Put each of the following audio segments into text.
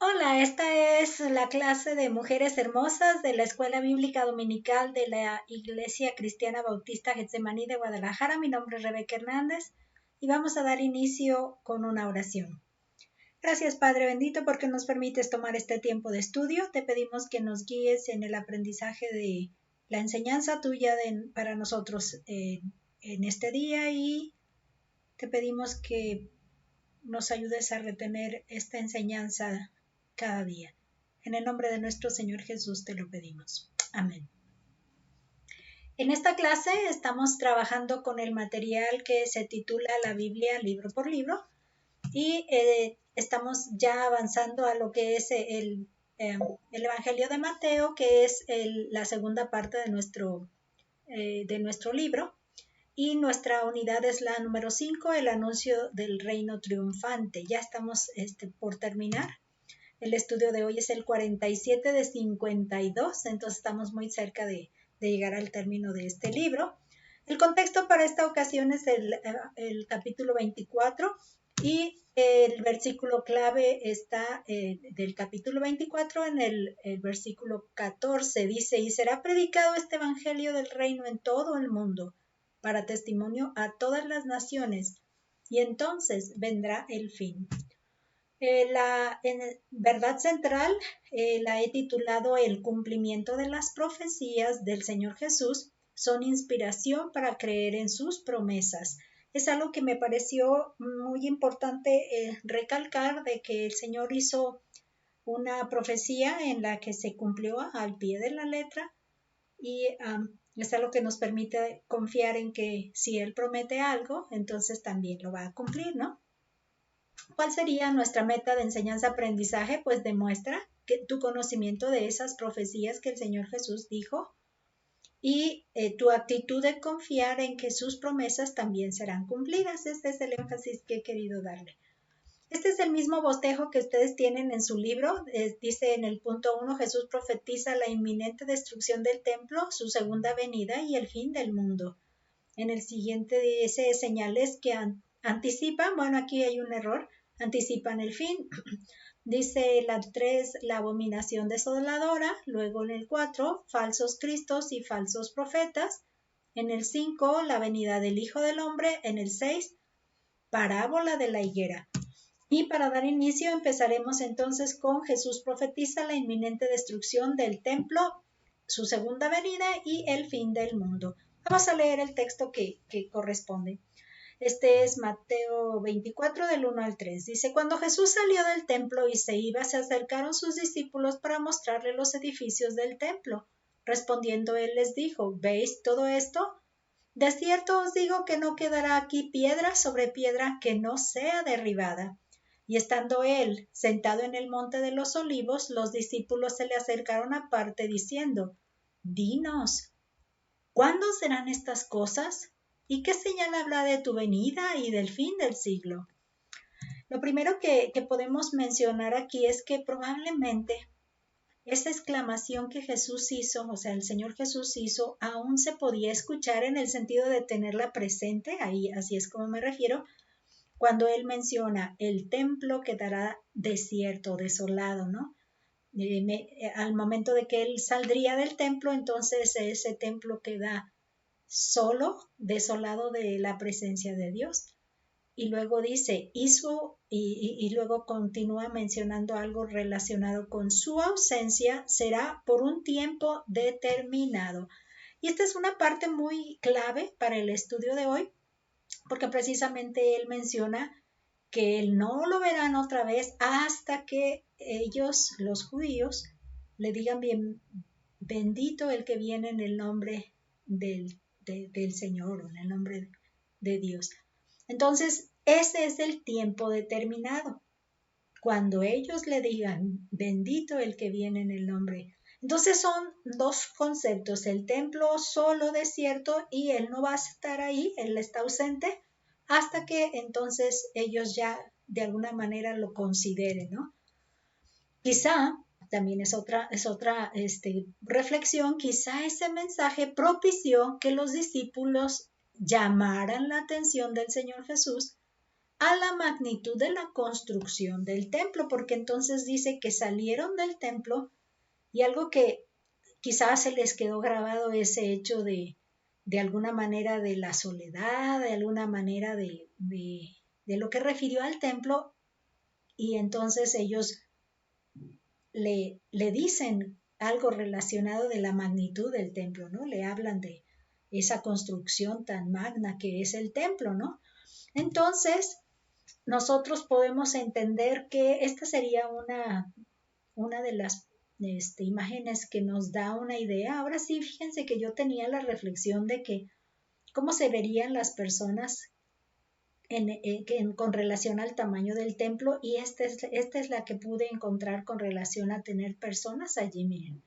Hola, esta es la clase de Mujeres Hermosas de la Escuela Bíblica Dominical de la Iglesia Cristiana Bautista Getsemaní de Guadalajara. Mi nombre es Rebeca Hernández y vamos a dar inicio con una oración. Gracias, Padre bendito, porque nos permites tomar este tiempo de estudio. Te pedimos que nos guíes en el aprendizaje de la enseñanza tuya para nosotros en este día y te pedimos que nos ayudes a retener esta enseñanza cada día. En el nombre de nuestro Señor Jesús te lo pedimos. Amén. En esta clase estamos trabajando con el material que se titula La Biblia libro por libro y estamos ya avanzando a lo que es el Evangelio de Mateo, que es la segunda parte de nuestro libro. Y nuestra unidad es la número 5, el anuncio del reino triunfante. Ya estamos por terminar. El estudio de hoy es el 47 de 52, entonces estamos muy cerca de llegar al término de este libro. El contexto para esta ocasión es el capítulo 24 y el versículo clave está del capítulo 24 en el versículo 14. Dice, y será predicado este evangelio del reino en todo el mundo para testimonio a todas las naciones, y entonces vendrá el fin. En verdad central la he titulado El cumplimiento de las profecías del Señor Jesús son inspiración para creer en sus promesas. Es algo que me pareció muy importante recalcar, de que el Señor hizo una profecía en la que se cumplió al pie de la letra, y es algo que nos permite confiar en que si Él promete algo, entonces también lo va a cumplir, ¿no? ¿Cuál sería nuestra meta de enseñanza-aprendizaje? Pues demuestra que tu conocimiento de esas profecías que el Señor Jesús dijo y tu actitud de confiar en que sus promesas también serán cumplidas. Este es el énfasis que he querido darle. Este es el mismo bosquejo que ustedes tienen en su libro. Dice en el punto 1, Jesús profetiza la inminente destrucción del templo, su segunda venida y el fin del mundo. En el siguiente dice señales que anticipan, bueno, aquí hay un error, anticipan el fin. Dice la 3, la abominación desoladora. Luego en el 4, falsos cristos y falsos profetas. En el 5, la venida del Hijo del Hombre. En el 6, parábola de la higuera. Y para dar inicio empezaremos entonces con Jesús profetiza la inminente destrucción del templo, su segunda venida y el fin del mundo. Vamos a leer el texto que corresponde. Este es Mateo 24 del 1 al 3. Dice, cuando Jesús salió del templo y se iba, se acercaron sus discípulos para mostrarle los edificios del templo. Respondiendo él les dijo, ¿veis todo esto? De cierto os digo que no quedará aquí piedra sobre piedra que no sea derribada. Y estando él sentado en el monte de los olivos, los discípulos se le acercaron aparte diciendo, dinos, ¿cuándo serán estas cosas? ¿Y qué señal habrá de tu venida y del fin del siglo? Lo primero que podemos mencionar aquí es que probablemente esa exclamación que Jesús hizo, o sea, el Señor Jesús hizo, aún se podía escuchar en el sentido de tenerla presente, ahí así es como me refiero, cuando él menciona el templo quedará desierto, desolado, ¿no? Al momento de que él saldría del templo, entonces ese templo queda solo, desolado de la presencia de Dios. Y luego dice, y luego continúa mencionando algo relacionado con su ausencia, será por un tiempo determinado. Y esta es una parte muy clave para el estudio de hoy, porque precisamente él menciona que él no lo verán otra vez hasta que ellos, los judíos, le digan bien, bendito el que viene en el nombre del Señor, o en el nombre de Dios. Entonces, ese es el tiempo determinado. Cuando ellos le digan, bendito el que viene en el nombre. Entonces son dos conceptos, el templo solo desierto y él no va a estar ahí, él está ausente, hasta que entonces ellos ya de alguna manera lo consideren, ¿no? Quizá, también es otra reflexión, quizá ese mensaje propició que los discípulos llamaran la atención del Señor Jesús a la magnitud de la construcción del templo, porque entonces dice que salieron del templo y algo que quizás se les quedó grabado ese hecho de alguna manera de la soledad, de alguna manera de lo que refirió al templo, y entonces ellos le dicen algo relacionado de la magnitud del templo, ¿no? Le hablan de esa construcción tan magna que es el templo, ¿no? Entonces, nosotros podemos entender que esta sería una de las imágenes que nos da una idea. Ahora sí, fíjense que yo tenía la reflexión de que cómo se verían las personas con relación al tamaño del templo, y esta es la que pude encontrar con relación a tener personas allí. Miren,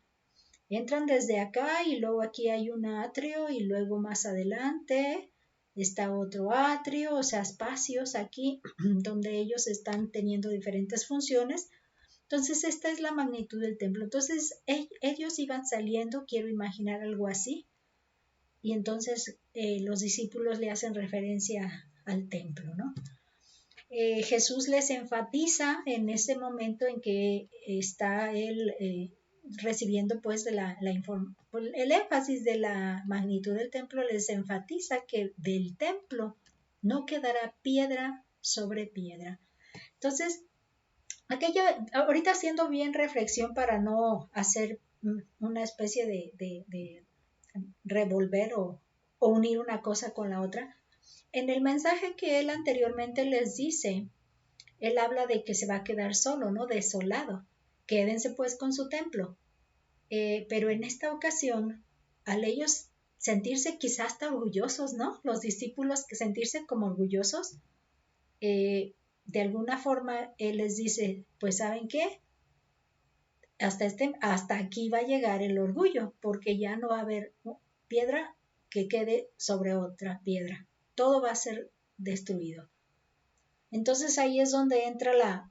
entran desde acá y luego aquí hay un atrio y luego más adelante está otro atrio, o sea, espacios aquí donde ellos están teniendo diferentes funciones. Entonces, esta es la magnitud del templo. Entonces, ellos iban saliendo, quiero imaginar algo así, y entonces los discípulos le hacen referencia al templo, ¿no? Jesús les enfatiza en ese momento en que está él recibiendo pues el énfasis de la magnitud del templo, les enfatiza que del templo no quedará piedra sobre piedra. Entonces, ahorita haciendo bien reflexión para no hacer una especie de revolver o unir una cosa con la otra, en el mensaje que él anteriormente les dice, él habla de que se va a quedar solo, ¿no? Desolado. Quédense pues con su templo. Pero en esta ocasión, al ellos sentirse quizás hasta orgullosos, ¿no? Los discípulos que sentirse como orgullosos, de alguna forma él les dice, pues ¿saben qué? Hasta aquí va a llegar el orgullo, porque ya no va a haber piedra que quede sobre otra piedra. Todo va a ser destruido. Entonces ahí es donde entra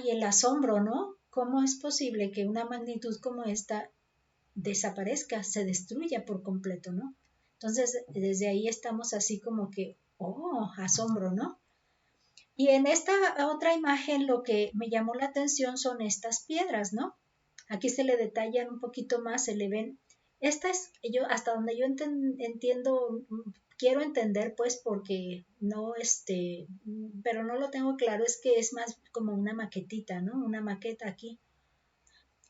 el asombro, ¿no? ¿Cómo es posible que una magnitud como esta desaparezca, se destruya por completo, ¿no? Entonces desde ahí estamos así como que, oh, asombro, ¿no? Y en esta otra imagen lo que me llamó la atención son estas piedras, ¿no? Aquí se le detallan un poquito más, se le ven. Hasta donde yo entiendo, quiero entender pues porque no, pero no lo tengo claro, es que es más como una maquetita, ¿no? Una maqueta aquí.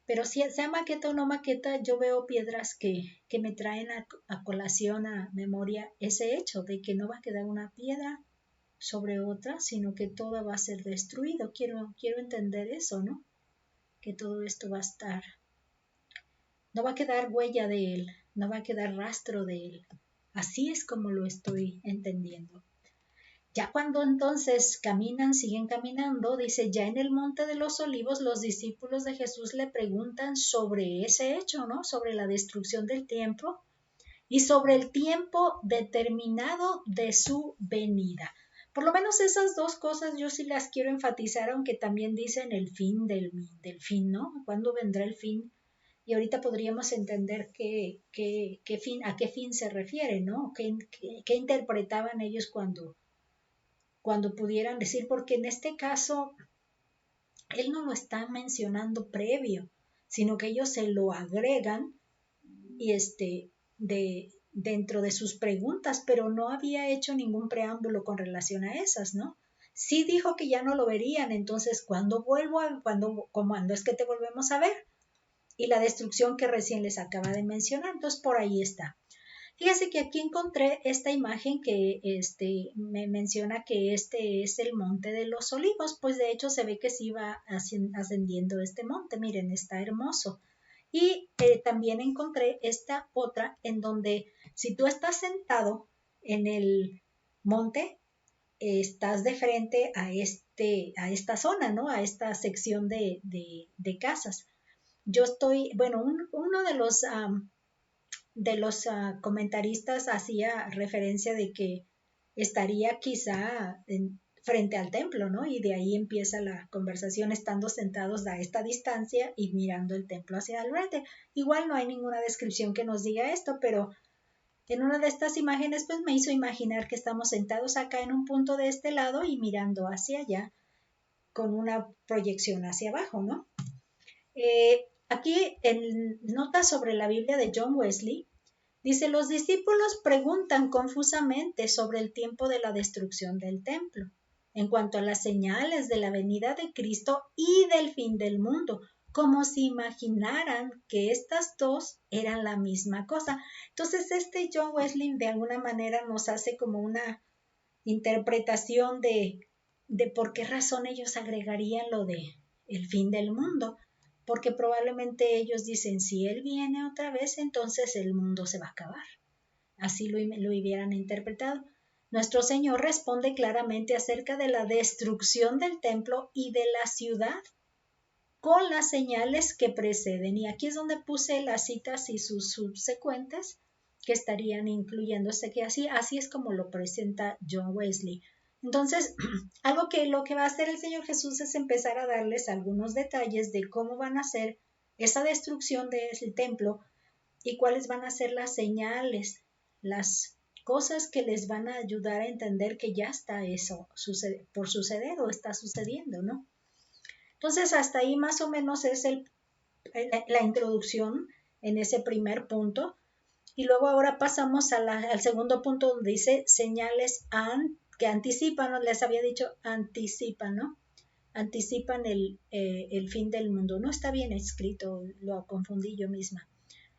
Pero si sea maqueta o no maqueta, yo veo piedras que me traen a colación, a memoria, ese hecho de que no va a quedar una piedra sobre otra, sino que todo va a ser destruido. Quiero entender eso, ¿no? Que todo esto va a estar, no va a quedar huella de él, no va a quedar rastro de él. Así es como lo estoy entendiendo. Ya cuando entonces siguen caminando, dice, ya en el Monte de los Olivos, los discípulos de Jesús le preguntan sobre ese hecho, ¿no? Sobre la destrucción del templo y sobre el tiempo determinado de su venida. Por lo menos esas dos cosas yo sí las quiero enfatizar, aunque también dicen el fin del fin, ¿no? ¿Cuándo vendrá el fin? Y ahorita podríamos entender a qué fin se refiere, ¿no? ¿Qué interpretaban ellos cuando pudieran decir? Porque en este caso, él no lo está mencionando previo, sino que ellos se lo agregan y dentro de sus preguntas, pero no había hecho ningún preámbulo con relación a esas, ¿no? Sí dijo que ya no lo verían, entonces, ¿cuándo es que te volvemos a ver? Y la destrucción que recién les acaba de mencionar, entonces por ahí está. Fíjense que aquí encontré esta imagen que me menciona que este es el Monte de los Olivos, pues de hecho se ve que sí va ascendiendo este monte, miren, está hermoso. Y también encontré esta otra en donde si tú estás sentado en el monte, estás de frente a esta zona, ¿no? A esta sección de casas. Yo estoy, bueno, uno de los comentaristas hacía referencia de que estaría quizá frente al templo, ¿no? Y de ahí empieza la conversación estando sentados a esta distancia y mirando el templo hacia el frente. Igual no hay ninguna descripción que nos diga esto, pero En una de estas imágenes pues me hizo imaginar que estamos sentados acá en un punto de este lado y mirando hacia allá con una proyección hacia abajo, ¿no? Aquí en notas sobre la Biblia de John Wesley, dice, los discípulos preguntan confusamente sobre el tiempo de la destrucción del templo, en cuanto a las señales de la venida de Cristo y del fin del mundo, como si imaginaran que estas dos eran la misma cosa. Entonces, John Wesley de alguna manera nos hace como una interpretación de por qué razón ellos agregarían lo de el fin del mundo, porque probablemente ellos dicen, si Él viene otra vez, entonces el mundo se va a acabar. Así lo hubieran interpretado. Nuestro Señor responde claramente acerca de la destrucción del templo y de la ciudad con las señales que preceden. Y aquí es donde puse las citas y sus subsecuentes que estarían incluyéndose, que así es como lo presenta John Wesley. Entonces, lo que va a hacer el Señor Jesús es empezar a darles algunos detalles de cómo van a ser esa destrucción del templo y cuáles van a ser las señales, las cosas que les van a ayudar a entender que ya está eso por suceder o está sucediendo, ¿no? Entonces, hasta ahí más o menos es la introducción en ese primer punto. Y luego ahora pasamos al segundo punto donde dice señales que anticipan, ¿no? Les había dicho anticipan, ¿no? Anticipan el fin del mundo. No está bien escrito, lo confundí yo misma.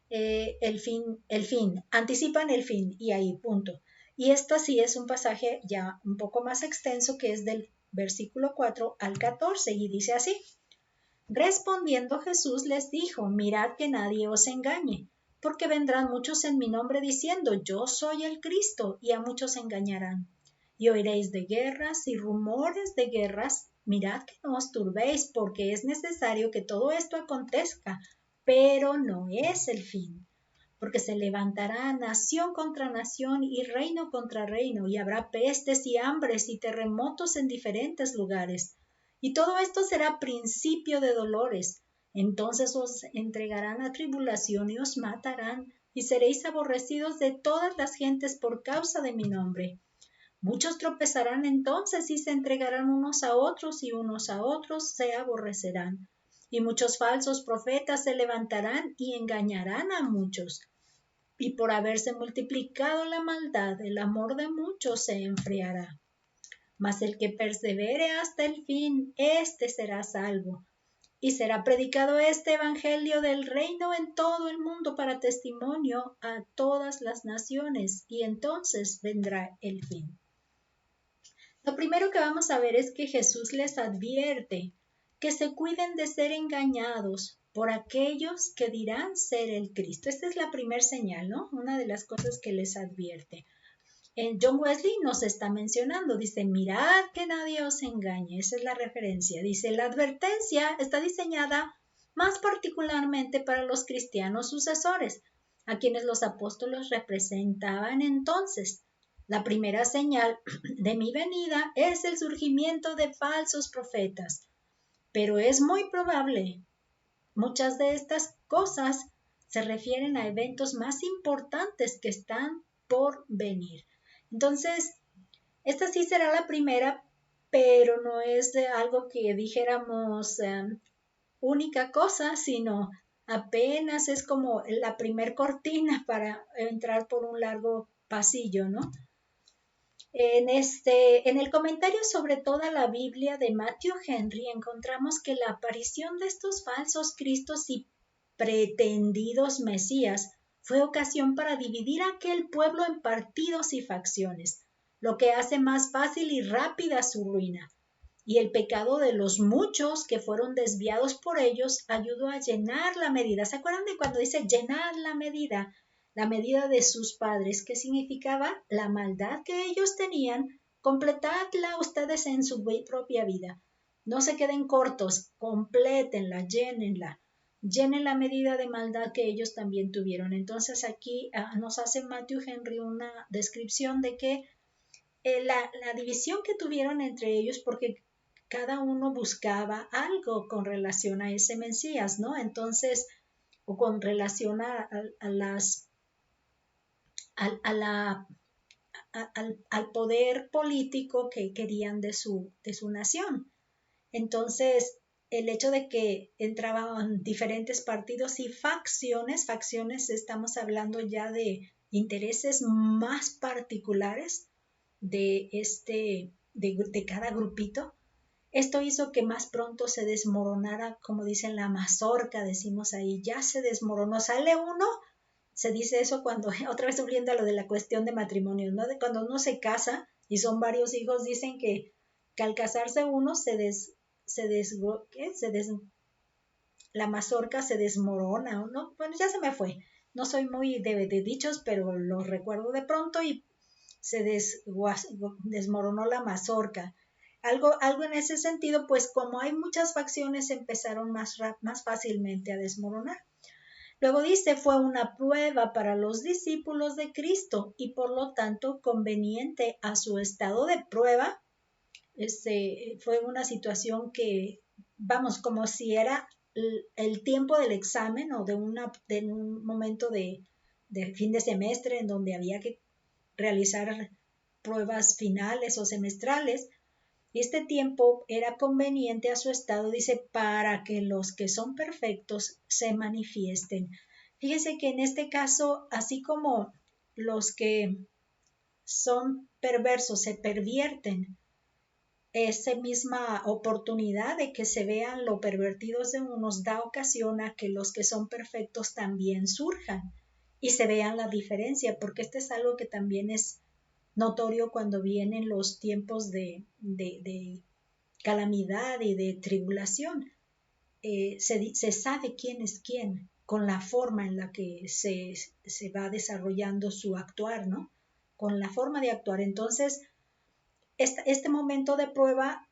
El fin, anticipan el fin y ahí, punto. Y esto sí es un pasaje ya un poco más extenso que es del versículo 4 al 14 y dice así. Respondiendo Jesús les dijo, mirad que nadie os engañe, porque vendrán muchos en mi nombre diciendo, yo soy el Cristo, y a muchos engañarán. Y oiréis de guerras y rumores de guerras, mirad que no os turbéis, porque es necesario que todo esto acontezca, pero no es el fin. Porque se levantará nación contra nación y reino contra reino, y habrá pestes y hambres y terremotos en diferentes lugares. Y todo esto será principio de dolores. Entonces os entregarán a tribulación y os matarán, y seréis aborrecidos de todas las gentes por causa de mi nombre. Muchos tropezarán entonces y se entregarán unos a otros, y unos a otros se aborrecerán. Y muchos falsos profetas se levantarán y engañarán a muchos. Y por haberse multiplicado la maldad, el amor de muchos se enfriará. Mas el que persevere hasta el fin, éste será salvo. Y será predicado este evangelio del reino en todo el mundo para testimonio a todas las naciones, y entonces vendrá el fin. Lo primero que vamos a ver es que Jesús les advierte que se cuiden de ser engañados por aquellos que dirán ser el Cristo. Esta es la primera señal, ¿no? Una de las cosas que les advierte. John Wesley nos está mencionando, dice, mirad que nadie os engañe, esa es la referencia. Dice, la advertencia está diseñada más particularmente para los cristianos sucesores, a quienes los apóstoles representaban entonces. La primera señal de mi venida es el surgimiento de falsos profetas, pero es muy probable, muchas de estas cosas se refieren a eventos más importantes que están por venir. Entonces, esta sí será la primera, pero no es algo que dijéramos única cosa, sino apenas es como la primer cortina para entrar por un largo pasillo, ¿no? En el comentario sobre toda la Biblia de Matthew Henry encontramos que la aparición de estos falsos cristos y pretendidos mesías fue ocasión para dividir a aquel pueblo en partidos y facciones, lo que hace más fácil y rápida su ruina. Y el pecado de los muchos que fueron desviados por ellos ayudó a llenar la medida. ¿Se acuerdan de cuando dice llenar la medida? La medida de sus padres, que significaba la maldad que ellos tenían, completadla ustedes en su propia vida. No se queden cortos, complétenla, llénenla. Llenen la medida de maldad que ellos también tuvieron. Entonces aquí nos hace Matthew Henry una descripción de que la división que tuvieron entre ellos, porque cada uno buscaba algo con relación a ese Mesías, ¿no? Entonces, o con relación a las al poder político que querían de su nación. Entonces, el hecho de que entraban diferentes partidos y facciones, estamos hablando ya de intereses más particulares de cada grupito. Esto hizo que más pronto se desmoronara, como dicen, la mazorca, decimos ahí, ya se desmoronó, sale uno, se dice eso cuando, otra vez volviendo a lo de la cuestión de matrimonio, ¿no? De cuando uno se casa y son varios hijos, dicen que al casarse uno la mazorca se desmorona, ¿no? Bueno, ya se me fue. No soy muy de dichos, pero lo recuerdo de pronto y se desmoronó la mazorca. Algo en ese sentido, pues como hay muchas facciones, empezaron más fácilmente a desmoronar. Luego dice, fue una prueba para los discípulos de Cristo y por lo tanto conveniente a su estado de prueba. Fue una situación que, vamos, como si era el tiempo del examen o de un momento de fin de semestre en donde había que realizar pruebas finales o semestrales. Y este tiempo era conveniente a su estado, dice, para que los que son perfectos se manifiesten. Fíjese que en este caso, así como los que son perversos se pervierten, esa misma oportunidad de que se vean lo pervertidos de unos da ocasión a que los que son perfectos también surjan y se vean la diferencia, porque este es algo que también es notorio cuando vienen los tiempos de calamidad y de tribulación. Se sabe quién es quién con la forma en la que se va desarrollando su actuar, ¿no? Con la forma de actuar. Entonces, este momento de prueba,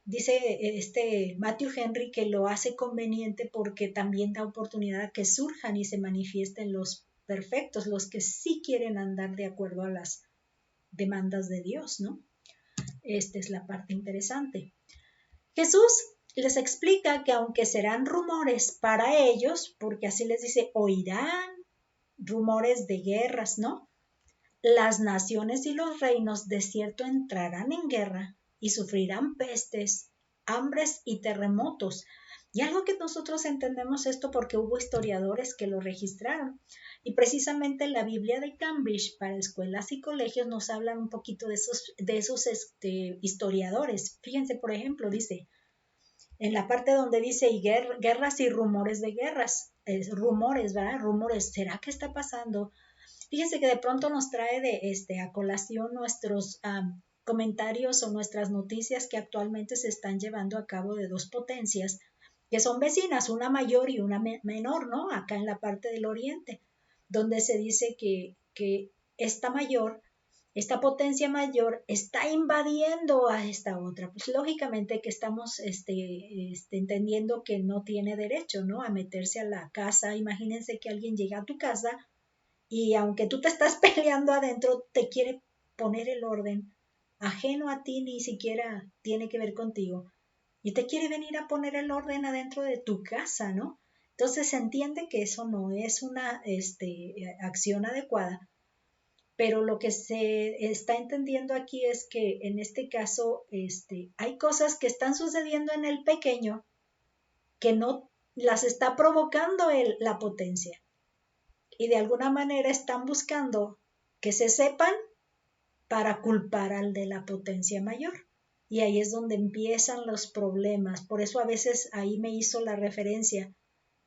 dice Matthew Henry que lo hace conveniente porque también da oportunidad a que surjan y se manifiesten los perfectos, los que sí quieren andar de acuerdo a las demandas de Dios, ¿no? Esta es la parte interesante. Jesús les explica que aunque serán rumores para ellos, porque así les dice, oirán rumores de guerras, ¿no? Las naciones y los reinos de cierto entrarán en guerra y sufrirán pestes, hambres y terremotos. Y algo que nosotros entendemos esto porque hubo historiadores que lo registraron. Y precisamente en la Biblia de Cambridge para escuelas y colegios nos hablan un poquito de esos historiadores. Fíjense, por ejemplo, dice, en la parte donde dice y guerras y rumores de guerras, rumores, ¿verdad? Rumores, ¿será que está pasando? Fíjense que de pronto nos trae a colación nuestros comentarios o nuestras noticias que actualmente se están llevando a cabo de dos potencias que son vecinas, una mayor y una menor, ¿no? Acá en la parte del oriente, donde se dice que esta potencia mayor está invadiendo a esta otra. Pues lógicamente que estamos entendiendo que no tiene derecho, ¿no? A meterse a la casa. Imagínense que alguien llega a tu casa y aunque tú te estás peleando adentro, te quiere poner el orden, ajeno a ti, ni siquiera tiene que ver contigo, y te quiere venir a poner el orden adentro de tu casa, ¿no? Entonces se entiende que eso no es una acción adecuada, pero lo que se está entendiendo aquí es que en este caso hay cosas que están sucediendo en el pequeño que no las está provocando la potencia. Y de alguna manera están buscando que se sepan para culpar al de la potencia mayor. Y ahí es donde empiezan los problemas. Por eso a veces ahí me hizo la referencia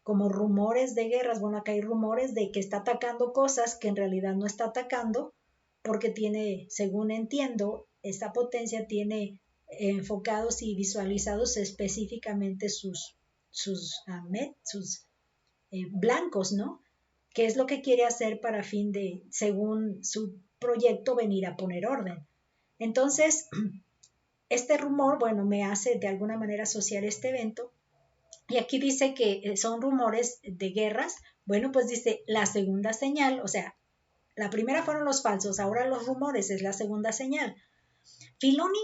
como rumores de guerras. Bueno, acá hay rumores de que está atacando cosas que en realidad no está atacando porque tiene, según entiendo, esta potencia tiene enfocados y visualizados específicamente sus blancos, ¿no? ¿Qué es lo que quiere hacer para fin de, según su proyecto, venir a poner orden? Entonces, este rumor, bueno, me hace de alguna manera asociar este evento. Y aquí dice que son rumores de guerras. Bueno, pues dice la segunda señal, o sea, la primera fueron los falsos, ahora los rumores es la segunda señal. Filón y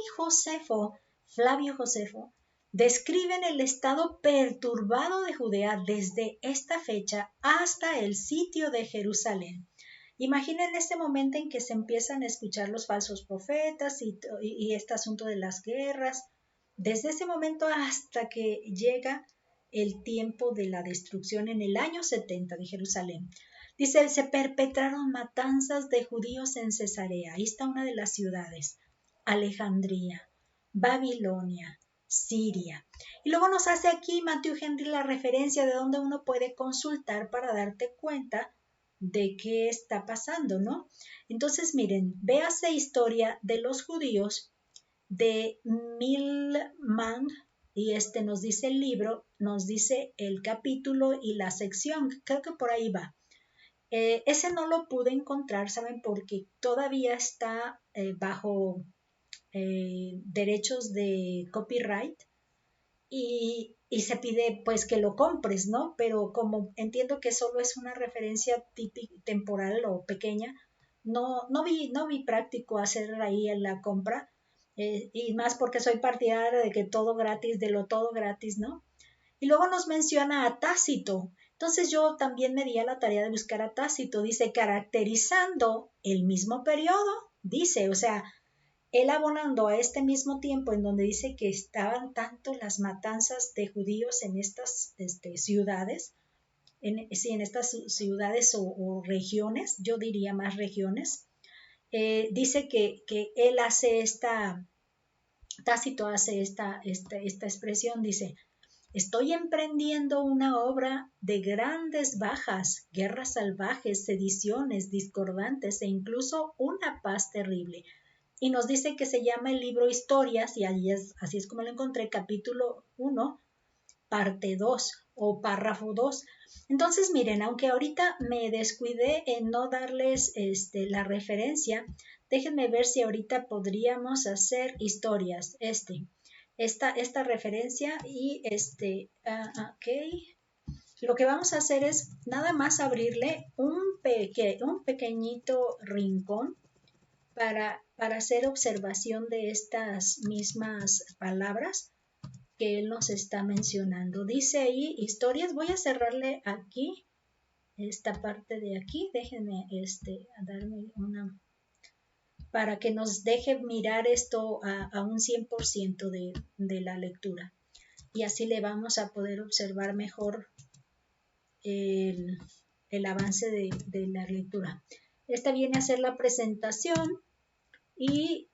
Flavio Josefo, describen el estado perturbado de Judea desde esta fecha hasta el sitio de Jerusalén. Imaginen este momento en que se empiezan a escuchar los falsos profetas y este asunto de las guerras, desde ese momento hasta que llega el tiempo de la destrucción en el año 70 de Jerusalén. Dice, se perpetraron matanzas de judíos en Cesarea. Ahí está una de las ciudades. Alejandría, Babilonia, Siria. Y luego nos hace aquí Matthew Henry la referencia de donde uno puede consultar para darte cuenta de qué está pasando, ¿no? Entonces, miren, véase historia de los judíos de Milman, y nos dice el libro, nos dice el capítulo y la sección, creo que por ahí va. Ese no lo pude encontrar, ¿saben? Porque todavía está bajo derechos de copyright y se pide pues que lo compres, ¿no? Pero como entiendo que solo es una referencia típica, temporal o pequeña, no vi práctico hacer ahí en la compra, y más porque soy partidaria de que todo gratis, de lo todo gratis, ¿no? Y luego nos menciona a Tácito. Entonces yo también me di a la tarea de buscar a Tácito. Dice, caracterizando el mismo periodo, dice, o sea, él abonando a este mismo tiempo en donde dice que estaban tanto las matanzas de judíos en estas ciudades, en estas ciudades o regiones, yo diría más regiones, dice que él hace Tácito hace esta expresión, dice, estoy emprendiendo una obra de grandes bajas, guerras salvajes, sediciones discordantes e incluso una paz terrible. Y nos dice que se llama el libro Historias, y así es como lo encontré, capítulo 1, parte 2 o párrafo 2. Entonces, miren, aunque ahorita me descuidé en no darles la referencia, déjenme ver si ahorita podríamos hacer historias, esta referencia y ok. Lo que vamos a hacer es nada más abrirle un pequeñito rincón para hacer observación de estas mismas palabras que él nos está mencionando. Dice ahí historias, voy a cerrarle aquí esta parte de aquí, déjenme darme una para que nos deje mirar esto a un 100% de la lectura y así le vamos a poder observar mejor el avance de la lectura. Esta viene a ser la presentación y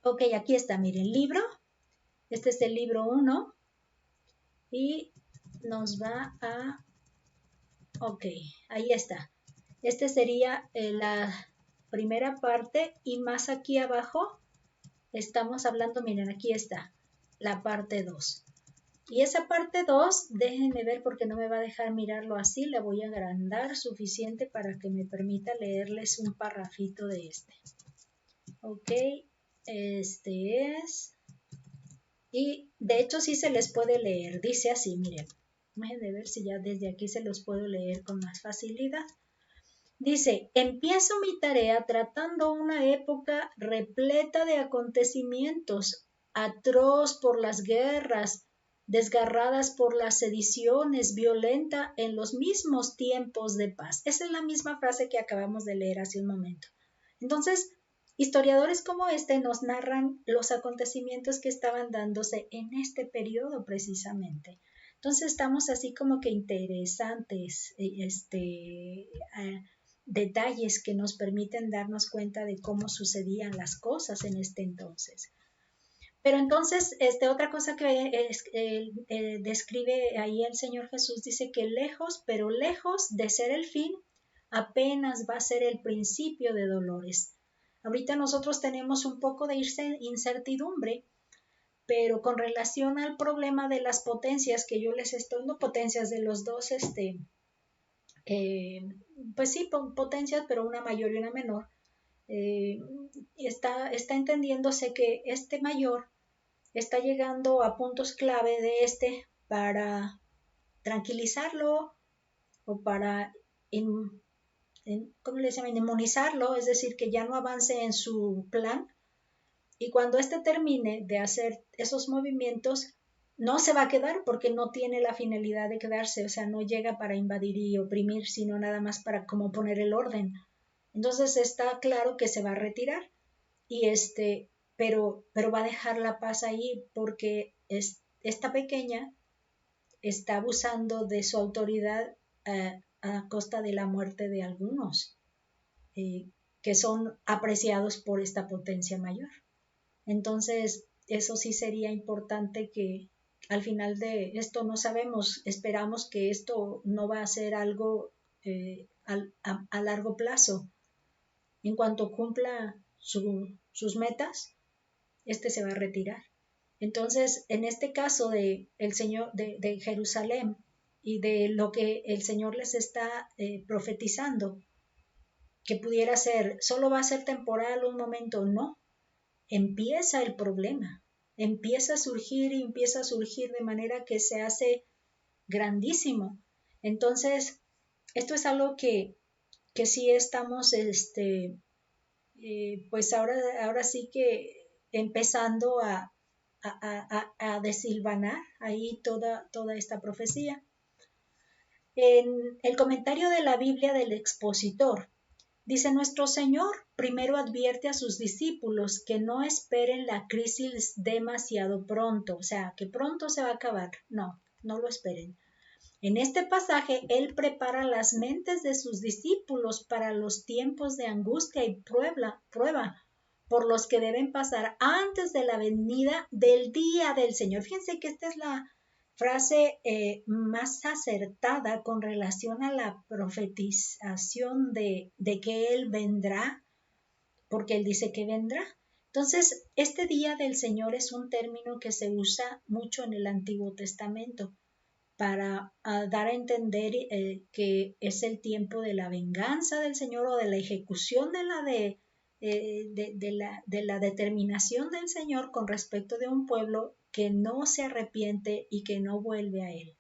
ok, aquí está, miren, libro. Este es el libro 1 y nos va a... Ok, ahí está. Este sería la primera parte y más aquí abajo estamos hablando, miren, aquí está la parte 2. Y esa parte 2, déjenme ver porque no me va a dejar mirarlo así, la voy a agrandar suficiente para que me permita leerles un parrafito de este. Ok, este es... Y de hecho sí se les puede leer, dice así, miren, déjenme ver si ya desde aquí se los puedo leer con más facilidad. Dice, empiezo mi tarea tratando una época repleta de acontecimientos, atroz por las guerras, desgarradas por las sediciones, violenta en los mismos tiempos de paz. Esa es la misma frase que acabamos de leer hace un momento. Entonces, historiadores como nos narran los acontecimientos que estaban dándose en este periodo precisamente. Entonces estamos así como que interesantes, detalles que nos permiten darnos cuenta de cómo sucedían las cosas en este entonces. Pero entonces, otra cosa que describe ahí el Señor Jesús, dice que lejos, pero lejos de ser el fin, apenas va a ser el principio de dolores. Ahorita nosotros tenemos un poco de incertidumbre, pero con relación al problema de las potencias que yo les estoy, no potencias de los dos, pues sí, potencias, pero una mayor y una menor, está entendiéndose que este mayor está llegando a puntos clave de para tranquilizarlo o para ¿cómo le llaman? Inmunizarlo, es decir, que ya no avance en su plan, y cuando termine de hacer esos movimientos, no se va a quedar porque no tiene la finalidad de quedarse, o sea, no llega para invadir y oprimir, sino nada más para como poner el orden. Entonces está claro que se va a retirar y pero va a dejar la paz ahí porque esta pequeña está abusando de su autoridad a costa de la muerte de algunos que son apreciados por esta potencia mayor. Entonces, eso sí sería importante que al final de esto no sabemos, esperamos que esto no va a ser algo a largo plazo. En cuanto cumpla sus metas, se va a retirar. Entonces, en este caso de el Señor de Jerusalén y de lo que el Señor les está profetizando, que pudiera ser, solo va a ser temporal un momento, no, empieza el problema, empieza a surgir y empieza a surgir de manera que se hace grandísimo. Entonces, esto es algo que sí estamos, pues ahora sí que empezando a desilvanar ahí toda esta profecía. En el comentario de la Biblia del expositor, dice: nuestro Señor primero advierte a sus discípulos que no esperen la crisis demasiado pronto, o sea, que pronto se va a acabar. No, no lo esperen. En este pasaje, Él prepara las mentes de sus discípulos para los tiempos de angustia y prueba por los que deben pasar antes de la venida del día del Señor. Fíjense que esta es la frase más acertada con relación a la profetización de que Él vendrá, porque Él dice que vendrá. Entonces, este día del Señor es un término que se usa mucho en el Antiguo Testamento para dar a entender que es el tiempo de la venganza del Señor o de la ejecución de la determinación del Señor con respecto de un pueblo que no se arrepiente y que no vuelve a Él.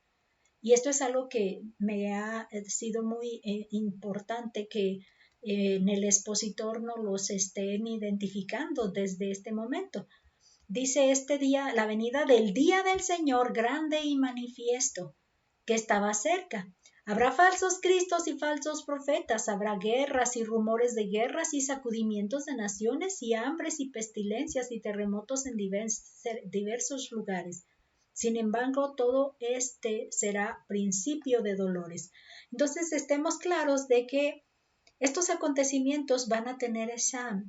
Y esto es algo que me ha sido muy importante que en el expositor nos los estén identificando desde este momento. Dice este día, la venida del día del Señor grande y manifiesto, que estaba cerca. Habrá falsos cristos y falsos profetas, habrá guerras y rumores de guerras y sacudimientos de naciones y hambres y pestilencias y terremotos en diversos lugares. Sin embargo, todo será principio de dolores. Entonces, estemos claros de que estos acontecimientos van a tener esa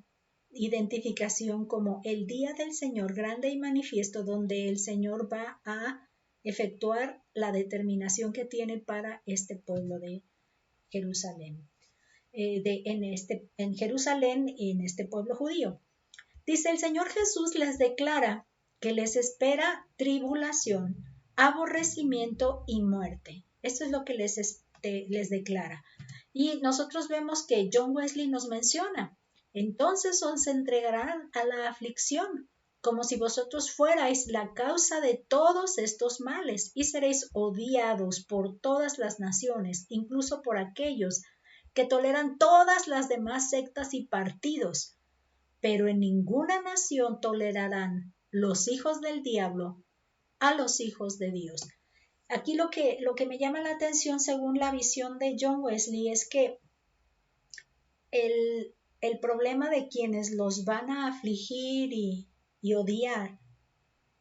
identificación como el día del Señor grande y manifiesto, donde el Señor va a efectuar la determinación que tiene para este pueblo de Jerusalén, en Jerusalén y en este pueblo judío. Dice: el Señor Jesús les declara que les espera tribulación, aborrecimiento y muerte. Esto es lo que les declara. Y nosotros vemos que John Wesley nos menciona: entonces os entregarán a la aflicción, como si vosotros fuerais la causa de todos estos males, y seréis odiados por todas las naciones, incluso por aquellos que toleran todas las demás sectas y partidos. Pero en ninguna nación tolerarán los hijos del diablo a los hijos de Dios. Aquí lo que me llama la atención, según la visión de John Wesley, es que el problema de quienes los van a afligir y odiar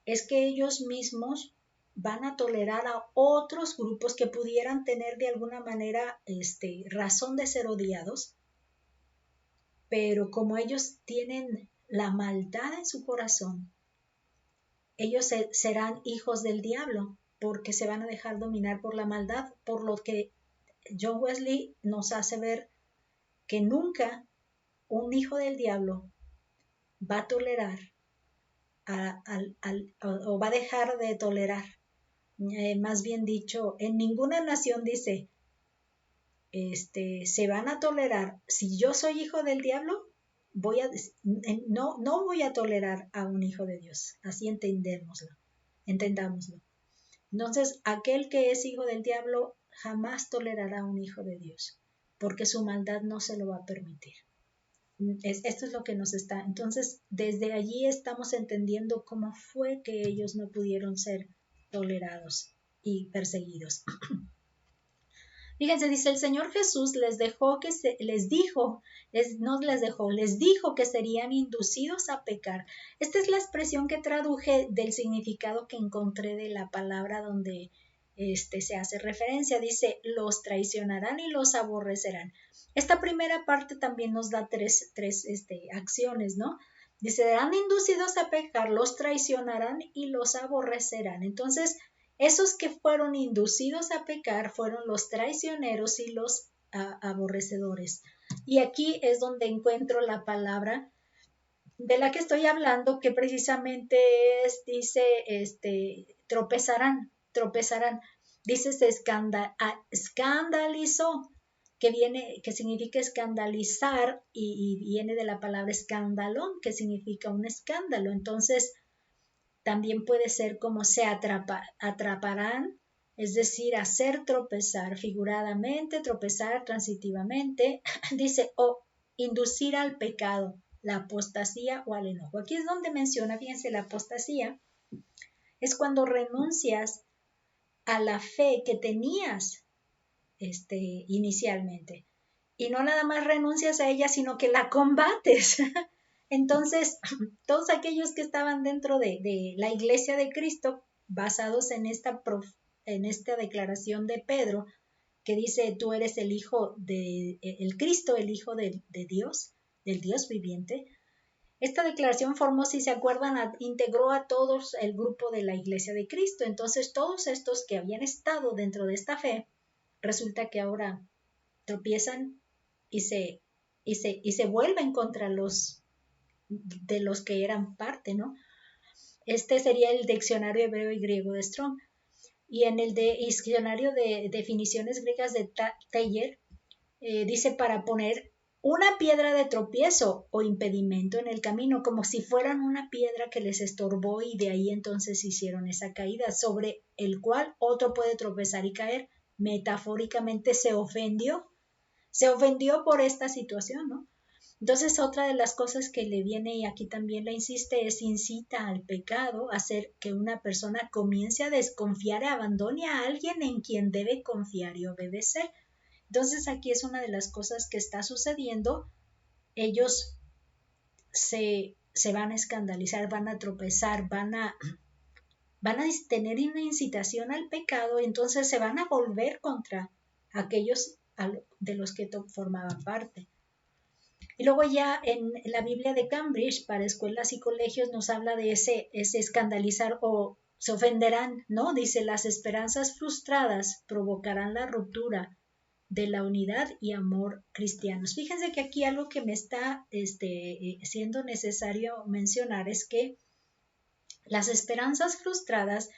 es que ellos mismos van a tolerar a otros grupos que pudieran tener de alguna manera razón de ser odiados, pero como ellos tienen la maldad en su corazón, ellos serán hijos del diablo porque se van a dejar dominar por la maldad, por lo que John Wesley nos hace ver que nunca un hijo del diablo va a tolerar o va a dejar de tolerar. Más bien dicho, en ninguna nación dice, se van a tolerar. Si yo soy hijo del diablo, no voy a tolerar a un hijo de Dios. Así entendámoslo. Entonces, aquel que es hijo del diablo jamás tolerará a un hijo de Dios, porque su maldad no se lo va a permitir. Esto es lo que nos está. Entonces, desde allí estamos entendiendo cómo fue que ellos no pudieron ser tolerados y perseguidos. Fíjense, dice el Señor Jesús les dijo, les dijo que serían inducidos a pecar. Esta es la expresión que traduje del significado que encontré de la palabra donde se hace referencia. Dice, los traicionarán y los aborrecerán. Esta primera parte también nos da tres acciones, ¿no? Dice, serán inducidos a pecar, los traicionarán y los aborrecerán. Entonces, esos que fueron inducidos a pecar fueron los traicioneros y los aborrecedores. Y aquí es donde encuentro la palabra de la que estoy hablando, que precisamente dice, tropezarán. Dice, se escandalizó, que significa escandalizar y viene de la palabra escandalón, que significa un escándalo. Entonces, también puede ser como se atraparán, es decir, hacer tropezar figuradamente, tropezar transitivamente, dice, o inducir al pecado, la apostasía o al enojo. Aquí es donde menciona, fíjense, la apostasía es cuando renuncias a la fe que tenías inicialmente. Y no nada más renuncias a ella, sino que la combates. Entonces, todos aquellos que estaban dentro de la iglesia de Cristo, basados en esta declaración de Pedro, que dice, tú eres el Cristo, el Hijo de Dios, del Dios viviente. Esta declaración formó, si se acuerdan, integró a todos el grupo de la iglesia de Cristo. Entonces, todos estos que habían estado dentro de esta fe, resulta que ahora tropiezan y se vuelven contra los que eran parte, ¿no? Este sería el diccionario hebreo y griego de Strong. Y en el diccionario de definiciones griegas de Teyer, dice para poner una piedra de tropiezo o impedimento en el camino, como si fueran una piedra que les estorbó y de ahí entonces hicieron esa caída, sobre el cual otro puede tropezar y caer. Metafóricamente se ofendió por esta situación, ¿no? Entonces, otra de las cosas que le viene, y aquí también le insiste, es incita al pecado, hacer que una persona comience a desconfiar y abandone a alguien en quien debe confiar y obedecer. Entonces, aquí es una de las cosas que está sucediendo. Ellos se van a escandalizar, van a tropezar, van a tener una incitación al pecado, entonces se van a volver contra aquellos de los que formaban parte. Y luego ya en la Biblia de Cambridge para escuelas y colegios nos habla de ese escandalizar o se ofenderán, ¿no? Dice, las esperanzas frustradas provocarán la ruptura de la unidad y amor cristianos. Fíjense que aquí algo que me está siendo necesario mencionar es que las esperanzas frustradas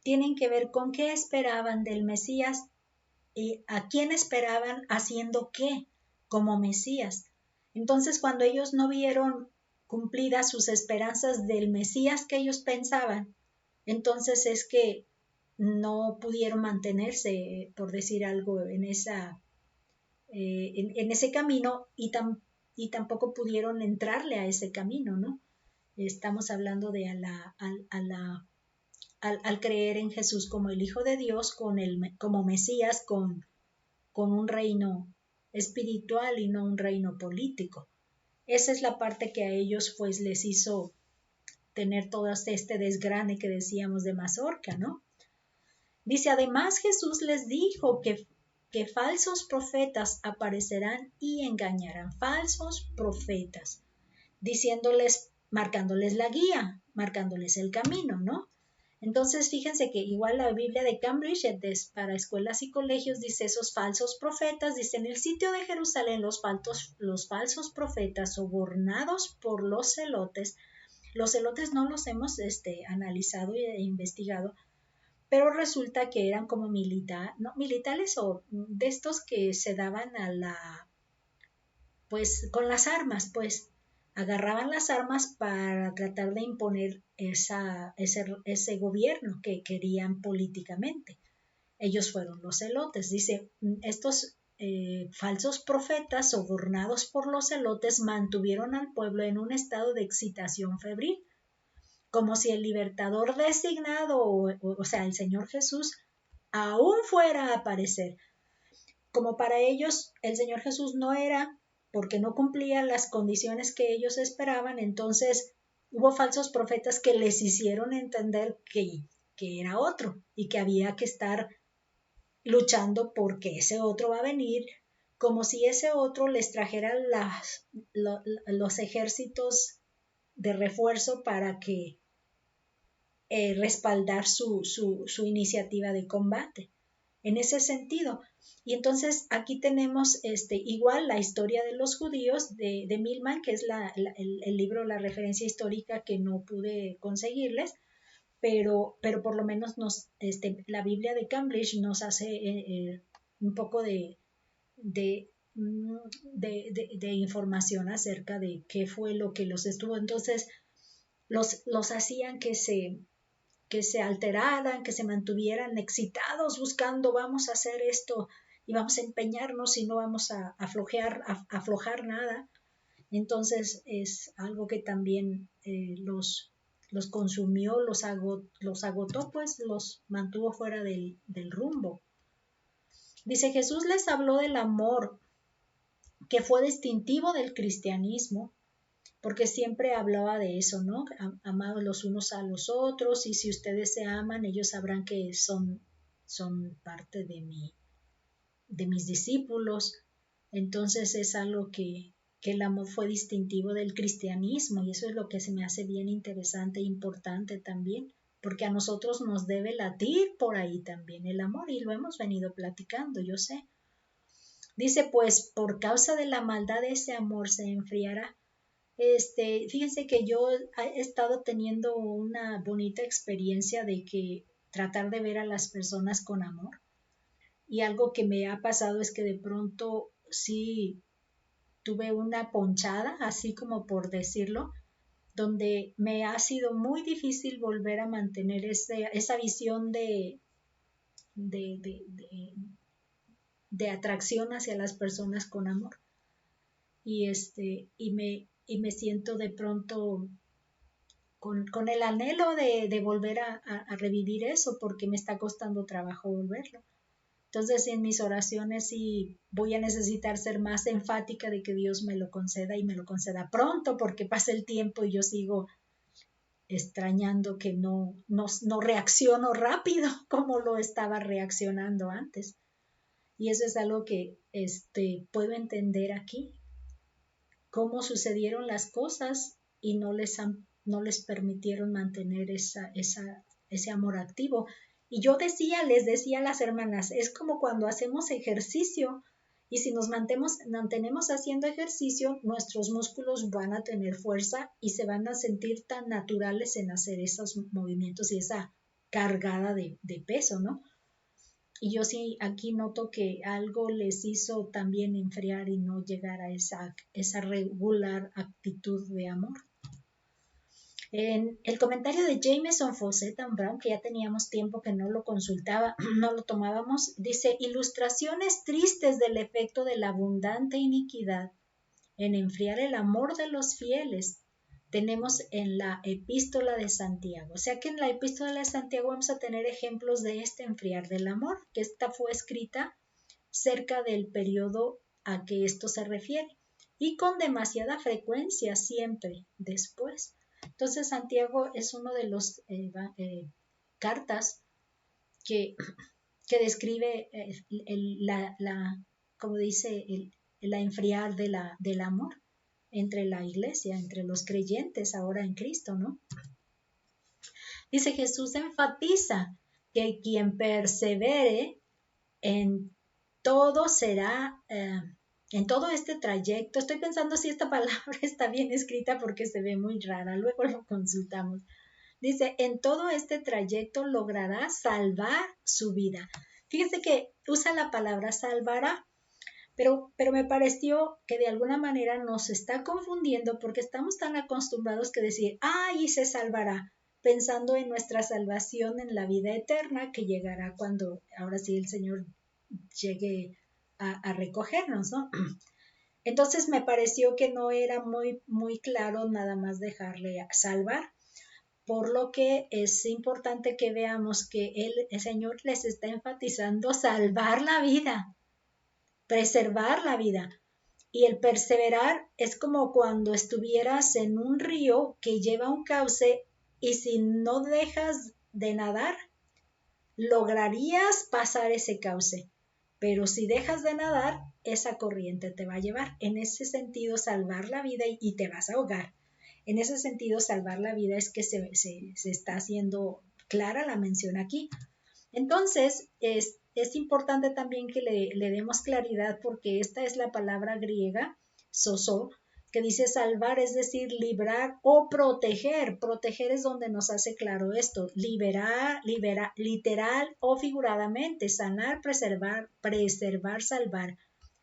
tienen que ver con qué esperaban del Mesías y a quién esperaban haciendo qué como Mesías. Entonces, cuando ellos no vieron cumplidas sus esperanzas del Mesías que ellos pensaban, entonces es que no pudieron mantenerse, por decir algo, en ese camino y tampoco pudieron entrarle a ese camino, ¿no? Estamos hablando de al creer en Jesús como el Hijo de Dios, como Mesías, con un reino espiritual y no un reino político. Esa es la parte que a ellos pues les hizo tener todo este desgrane que decíamos de mazorca, ¿no? Dice, además Jesús les dijo que falsos profetas aparecerán y engañarán, falsos profetas, diciéndoles, marcándoles la guía, marcándoles el camino, ¿no? Entonces, fíjense que igual la Biblia de Cambridge para escuelas y colegios dice esos falsos profetas, dice en el sitio de Jerusalén los falsos profetas sobornados por los celotes no los hemos analizado e investigado, pero resulta que eran como militares o de estos que se daban pues con las armas, pues agarraban las armas para tratar de imponer ese gobierno que querían políticamente. Ellos fueron los celotes. Dice, estos falsos profetas sobornados por los celotes mantuvieron al pueblo en un estado de excitación febril, como si el libertador designado, o sea, el Señor Jesús, aún fuera a aparecer. como para ellos el Señor Jesús no era, porque no cumplía las condiciones que ellos esperaban, entonces hubo falsos profetas que les hicieron entender que era otro y que había que estar luchando porque ese otro va a venir, como si ese otro les trajera los ejércitos de refuerzo para que respaldar su iniciativa de combate. En ese sentido. Y entonces aquí tenemos igual la historia de los judíos de Milman, que es el libro, la referencia histórica que no pude conseguirles, pero por lo menos la Biblia de Cambridge nos hace un poco de, de información acerca de qué fue lo que los estuvo. Entonces los hacían que se alteraran, que se mantuvieran excitados buscando vamos a hacer esto y vamos a empeñarnos y no vamos a aflojar nada. Entonces es algo que también los consumió, los agotó, pues los mantuvo fuera del rumbo. Dice, Jesús les habló del amor que fue distintivo del cristianismo, porque siempre hablaba de eso, ¿no? Amados los unos a los otros, y si ustedes se aman, ellos sabrán que son parte de mis discípulos. Entonces es algo que el amor fue distintivo del cristianismo, y eso es lo que se me hace bien interesante e importante también, porque a nosotros nos debe latir por ahí también el amor, y lo hemos venido platicando, yo sé. Dice, pues por causa de la maldad ese amor se enfriará. Fíjense que yo he estado teniendo una bonita experiencia de que tratar de ver a las personas con amor, y algo que me ha pasado es que de pronto sí tuve una ponchada, así como por decirlo, donde me ha sido muy difícil volver a mantener esa visión de, de, de, de atracción hacia las personas con amor. Y me siento de pronto con el anhelo de volver a revivir eso, porque me está costando trabajo volverlo. Entonces en mis oraciones sí voy a necesitar ser más enfática de que Dios me lo conceda, y me lo conceda pronto, porque pasa el tiempo y yo sigo extrañando que no reacciono rápido como lo estaba reaccionando antes. Y eso es algo que puedo entender aquí, cómo sucedieron las cosas y no les permitieron mantener ese amor activo. Y yo les decía a las hermanas, es como cuando hacemos ejercicio, y si nos mantenemos haciendo ejercicio, nuestros músculos van a tener fuerza y se van a sentir tan naturales en hacer esos movimientos y esa cargada de peso, ¿no? Y yo sí aquí noto que algo les hizo también enfriar y no llegar a esa regular actitud de amor. En el comentario de Jameson Fawcett and Brown, que ya teníamos tiempo que no lo consultaba, no lo tomábamos, dice, ilustraciones tristes del efecto de la abundante iniquidad en enfriar el amor de los fieles tenemos en la epístola de Santiago. O sea que en la epístola de Santiago vamos a tener ejemplos de este enfriar del amor, que esta fue escrita cerca del periodo a que esto se refiere, y con demasiada frecuencia siempre después. Entonces Santiago es uno de los cartas que describe como dice, la enfriar del amor entre la iglesia, entre los creyentes ahora en Cristo, ¿no? Dice, Jesús enfatiza que quien persevere en todo será, en todo este trayecto, estoy pensando si esta palabra está bien escrita porque se ve muy rara, luego lo consultamos. Dice, en todo este trayecto logrará salvar su vida. Fíjense que usa la palabra salvará, pero me pareció que de alguna manera nos está confundiendo, porque estamos tan acostumbrados que decir, y se salvará, pensando en nuestra salvación en la vida eterna que llegará cuando ahora sí el Señor llegue a recogernos, ¿no? Entonces me pareció que no era muy, muy claro nada más dejarle salvar, por lo que es importante que veamos que el Señor les está enfatizando salvar la vida. preservar la vida. Y el perseverar es como cuando estuvieras en un río que lleva un cauce y si no dejas de nadar, lograrías pasar ese cauce. Pero si dejas de nadar, esa corriente te va a llevar. En ese sentido, salvar la vida y te vas a ahogar. En ese sentido, salvar la vida es que se está haciendo clara la mención aquí. Entonces, es importante también que le demos claridad porque esta es la palabra griega, soso, que dice salvar, es decir, librar o proteger. Proteger es donde nos hace claro esto, liberar, literal o figuradamente, sanar, preservar, salvar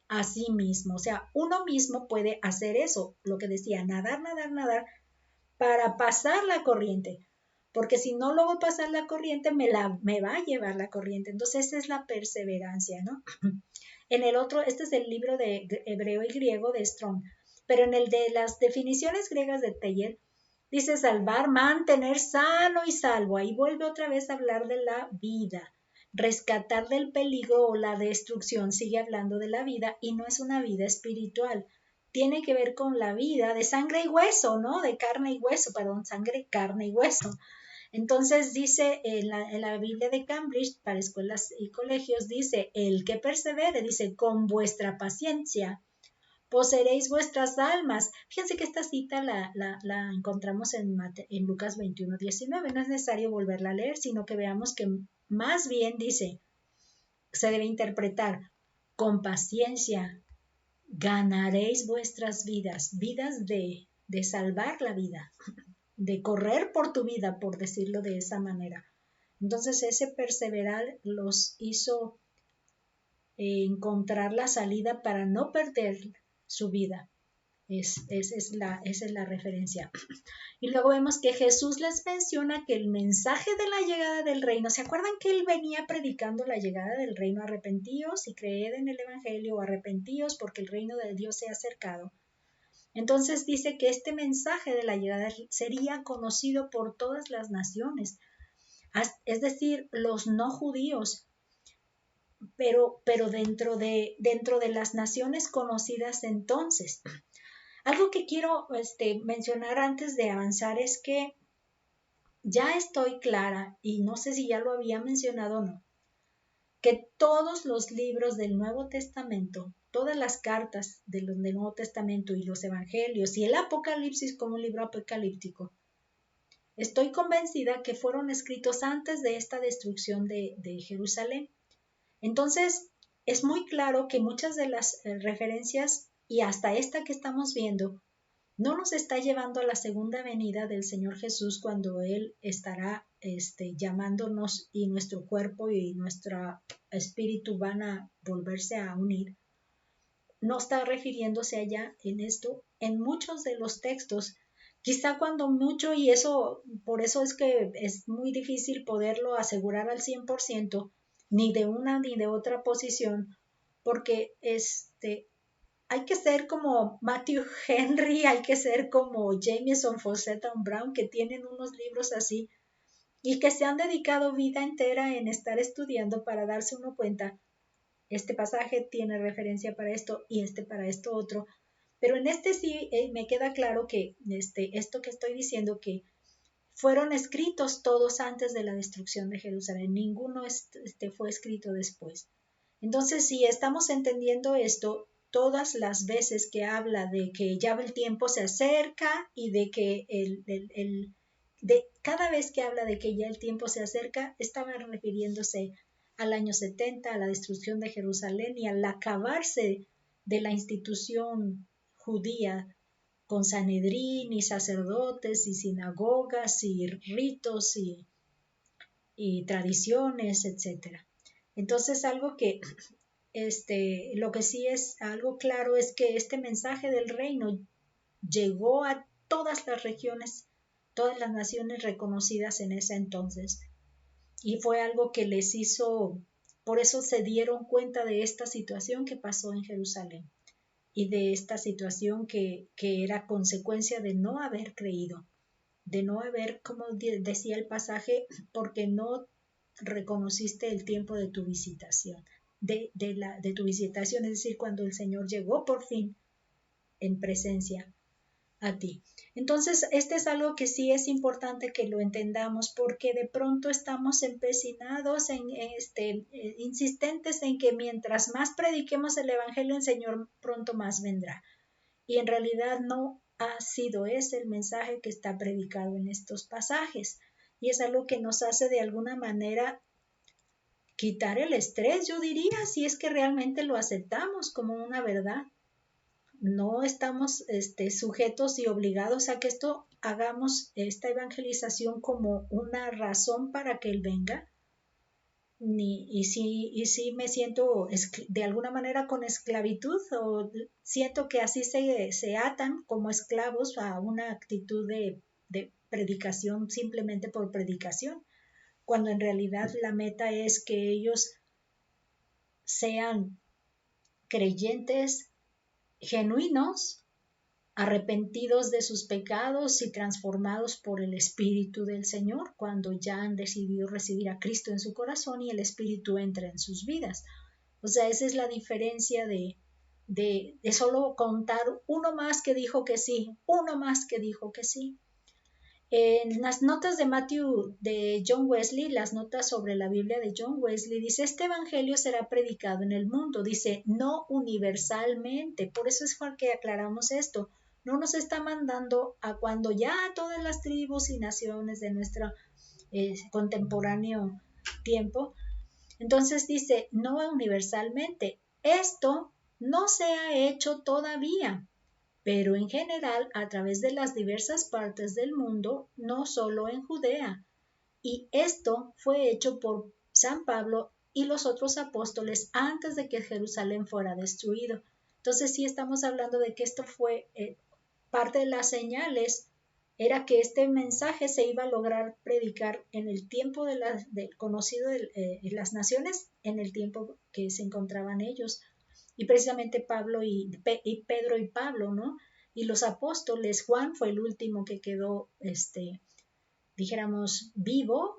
a sí mismo. O sea, uno mismo puede hacer eso, lo que decía, nadar, nadar, nadar, para pasar la corriente, porque si no logro pasar la corriente, me va a llevar la corriente. Entonces, esa es la perseverancia, ¿no? En el otro, este es el libro de hebreo y griego de Strong, pero en el de las definiciones griegas de Teyer, dice salvar, mantener sano y salvo. Ahí vuelve otra vez a hablar de la vida. Rescatar del peligro o la destrucción, sigue hablando de la vida y no es una vida espiritual. Tiene que ver con la vida de sangre y hueso, ¿no? De carne y hueso, perdón, sangre, carne y hueso. Entonces dice en la Biblia de Cambridge para escuelas y colegios, dice, el que persevere, dice, con vuestra paciencia poseeréis vuestras almas. Fíjense que esta cita la encontramos en Lucas 21:19. No es necesario volverla a leer, sino que veamos que más bien dice, se debe interpretar, con paciencia ganaréis vuestras vidas, vidas de salvar la vida, de correr por tu vida, por decirlo de esa manera. Entonces ese perseverar los hizo encontrar la salida para no perder su vida. Esa es la referencia. Y luego vemos que Jesús les menciona que el mensaje de la llegada del reino, ¿se acuerdan que él venía predicando la llegada del reino? Arrepentíos y creed en el evangelio, o arrepentíos porque el reino de Dios se ha acercado. Entonces dice que este mensaje de la llegada sería conocido por todas las naciones, es decir, los no judíos, pero dentro de las naciones conocidas entonces. Algo que quiero mencionar antes de avanzar es que ya estoy clara, y no sé si ya lo había mencionado o no, que todos los libros del Nuevo Testamento, todas las cartas del Nuevo Testamento y los Evangelios y el Apocalipsis como un libro apocalíptico, estoy convencida que fueron escritos antes de esta destrucción de Jerusalén. Entonces, es muy claro que muchas de las referencias, y hasta esta que estamos viendo, no nos está llevando a la segunda venida del Señor Jesús cuando Él estará llamándonos y nuestro cuerpo y nuestro espíritu van a volverse a unir. No está refiriéndose allá en esto. En muchos de los textos, quizá cuando mucho, y eso, por eso es que es muy difícil poderlo asegurar al 100%, ni de una ni de otra posición, porque hay que ser como Matthew Henry, hay que ser como Jameson Fawcett Brown, que tienen unos libros así y que se han dedicado vida entera en estar estudiando para darse uno cuenta, este pasaje tiene referencia para esto y para esto otro, pero en este sí me queda claro que esto que estoy diciendo, que fueron escritos todos antes de la destrucción de Jerusalén, ninguno fue escrito después. Entonces, si estamos entendiendo esto, todas las veces que habla de que ya el tiempo se acerca y de que cada vez que habla de que ya el tiempo se acerca, estaba refiriéndose al año 70, a la destrucción de Jerusalén y al acabarse de la institución judía con Sanedrín y sacerdotes y sinagogas y ritos y tradiciones, etcétera. Entonces, algo que lo que sí es algo claro es que este mensaje del reino llegó a todas las regiones, todas las naciones reconocidas en ese entonces, y fue algo que les hizo, por eso se dieron cuenta de esta situación que pasó en Jerusalén y de esta situación que era consecuencia de no haber creído, de no haber, como decía el pasaje, porque no reconociste el tiempo de tu visitación. de tu visitación, es decir, cuando el Señor llegó por fin en presencia a ti. Entonces, este es algo que sí es importante que lo entendamos, porque de pronto estamos empecinados insistentes en que mientras más prediquemos el Evangelio, el Señor pronto más vendrá. Y en realidad no ha sido ese el mensaje que está predicado en estos pasajes. Y es algo que nos hace de alguna manera quitar el estrés, yo diría, si es que realmente lo aceptamos como una verdad. No estamos sujetos y obligados a que hagamos esta evangelización como una razón para que Él venga. Y si me siento de alguna manera con esclavitud, o siento que así se atan como esclavos a una actitud de predicación simplemente por predicación, cuando en realidad la meta es que ellos sean creyentes genuinos, arrepentidos de sus pecados y transformados por el Espíritu del Señor cuando ya han decidido recibir a Cristo en su corazón y el Espíritu entra en sus vidas. O sea, esa es la diferencia de solo contar uno más que dijo que sí, uno más que dijo que sí. En las notas de John Wesley, las notas sobre la Biblia de John Wesley, dice, este evangelio será predicado en el mundo, dice, no universalmente. Por eso es que aclaramos esto. No nos está mandando a cuando ya todas las tribus y naciones de nuestro contemporáneo tiempo. Entonces dice, no universalmente. Esto no se ha hecho todavía, pero en general a través de las diversas partes del mundo, no solo en Judea. Y esto fue hecho por San Pablo y los otros apóstoles antes de que Jerusalén fuera destruido. Entonces sí estamos hablando de que esto fue parte de las señales, era que este mensaje se iba a lograr predicar en el tiempo conocido de las naciones, en el tiempo que se encontraban ellos. Y precisamente Pablo y Pedro y Pablo, ¿no? Y los apóstoles, Juan fue el último que quedó, dijéramos, vivo.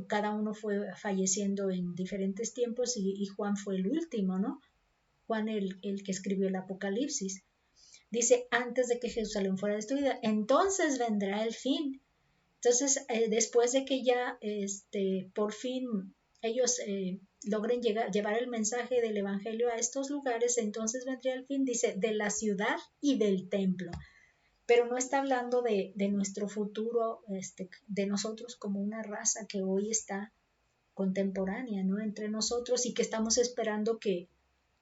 Cada uno fue falleciendo en diferentes tiempos y Juan fue el último, ¿no? Juan el que escribió el Apocalipsis. Dice, antes de que Jerusalén fuera destruida, entonces vendrá el fin. Entonces, después de que ya por fin ellos logren llevar el mensaje del Evangelio a estos lugares, entonces vendría el fin, dice, de la ciudad y del templo. Pero no está hablando de nuestro futuro, de nosotros como una raza que hoy está contemporánea, ¿no? Entre nosotros y que estamos esperando que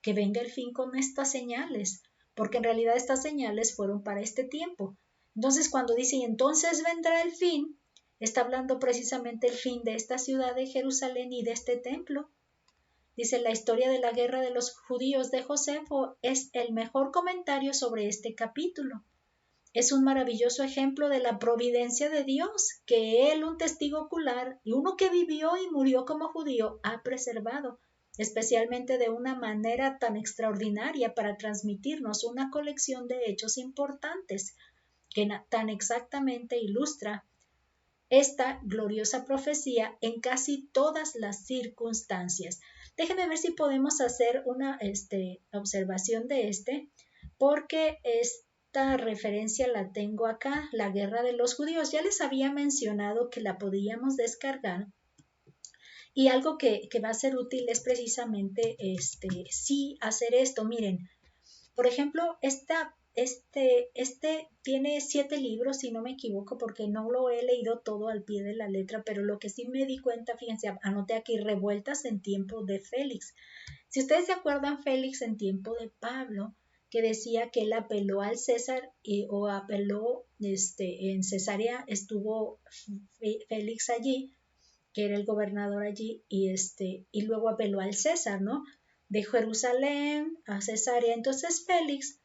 venga el fin con estas señales, porque en realidad estas señales fueron para este tiempo. Entonces, cuando dice, y entonces vendrá el fin, está hablando precisamente el fin de esta ciudad de Jerusalén y de este templo. Dice, la historia de la guerra de los judíos de Josefo es el mejor comentario sobre este capítulo. Es un maravilloso ejemplo de la providencia de Dios, que él, un testigo ocular y uno que vivió y murió como judío, ha preservado, especialmente de una manera tan extraordinaria para transmitirnos una colección de hechos importantes que tan exactamente ilustra esta gloriosa profecía en casi todas las circunstancias. Déjenme ver si podemos hacer una observación de porque esta referencia la tengo acá, la guerra de los judíos. Ya les había mencionado que la podíamos descargar y algo que va a ser útil es precisamente sí hacer esto. Miren, por ejemplo, este tiene 7 libros, si no me equivoco, porque no lo he leído todo al pie de la letra, pero lo que sí me di cuenta, fíjense, anoté aquí, revueltas en tiempo de Félix. Si ustedes se acuerdan, Félix en tiempo de Pablo, que decía que él apeló al César o apeló en Cesarea, estuvo Félix allí, que era el gobernador allí, y luego apeló al César, ¿no? De Jerusalén a Cesarea. Entonces Félix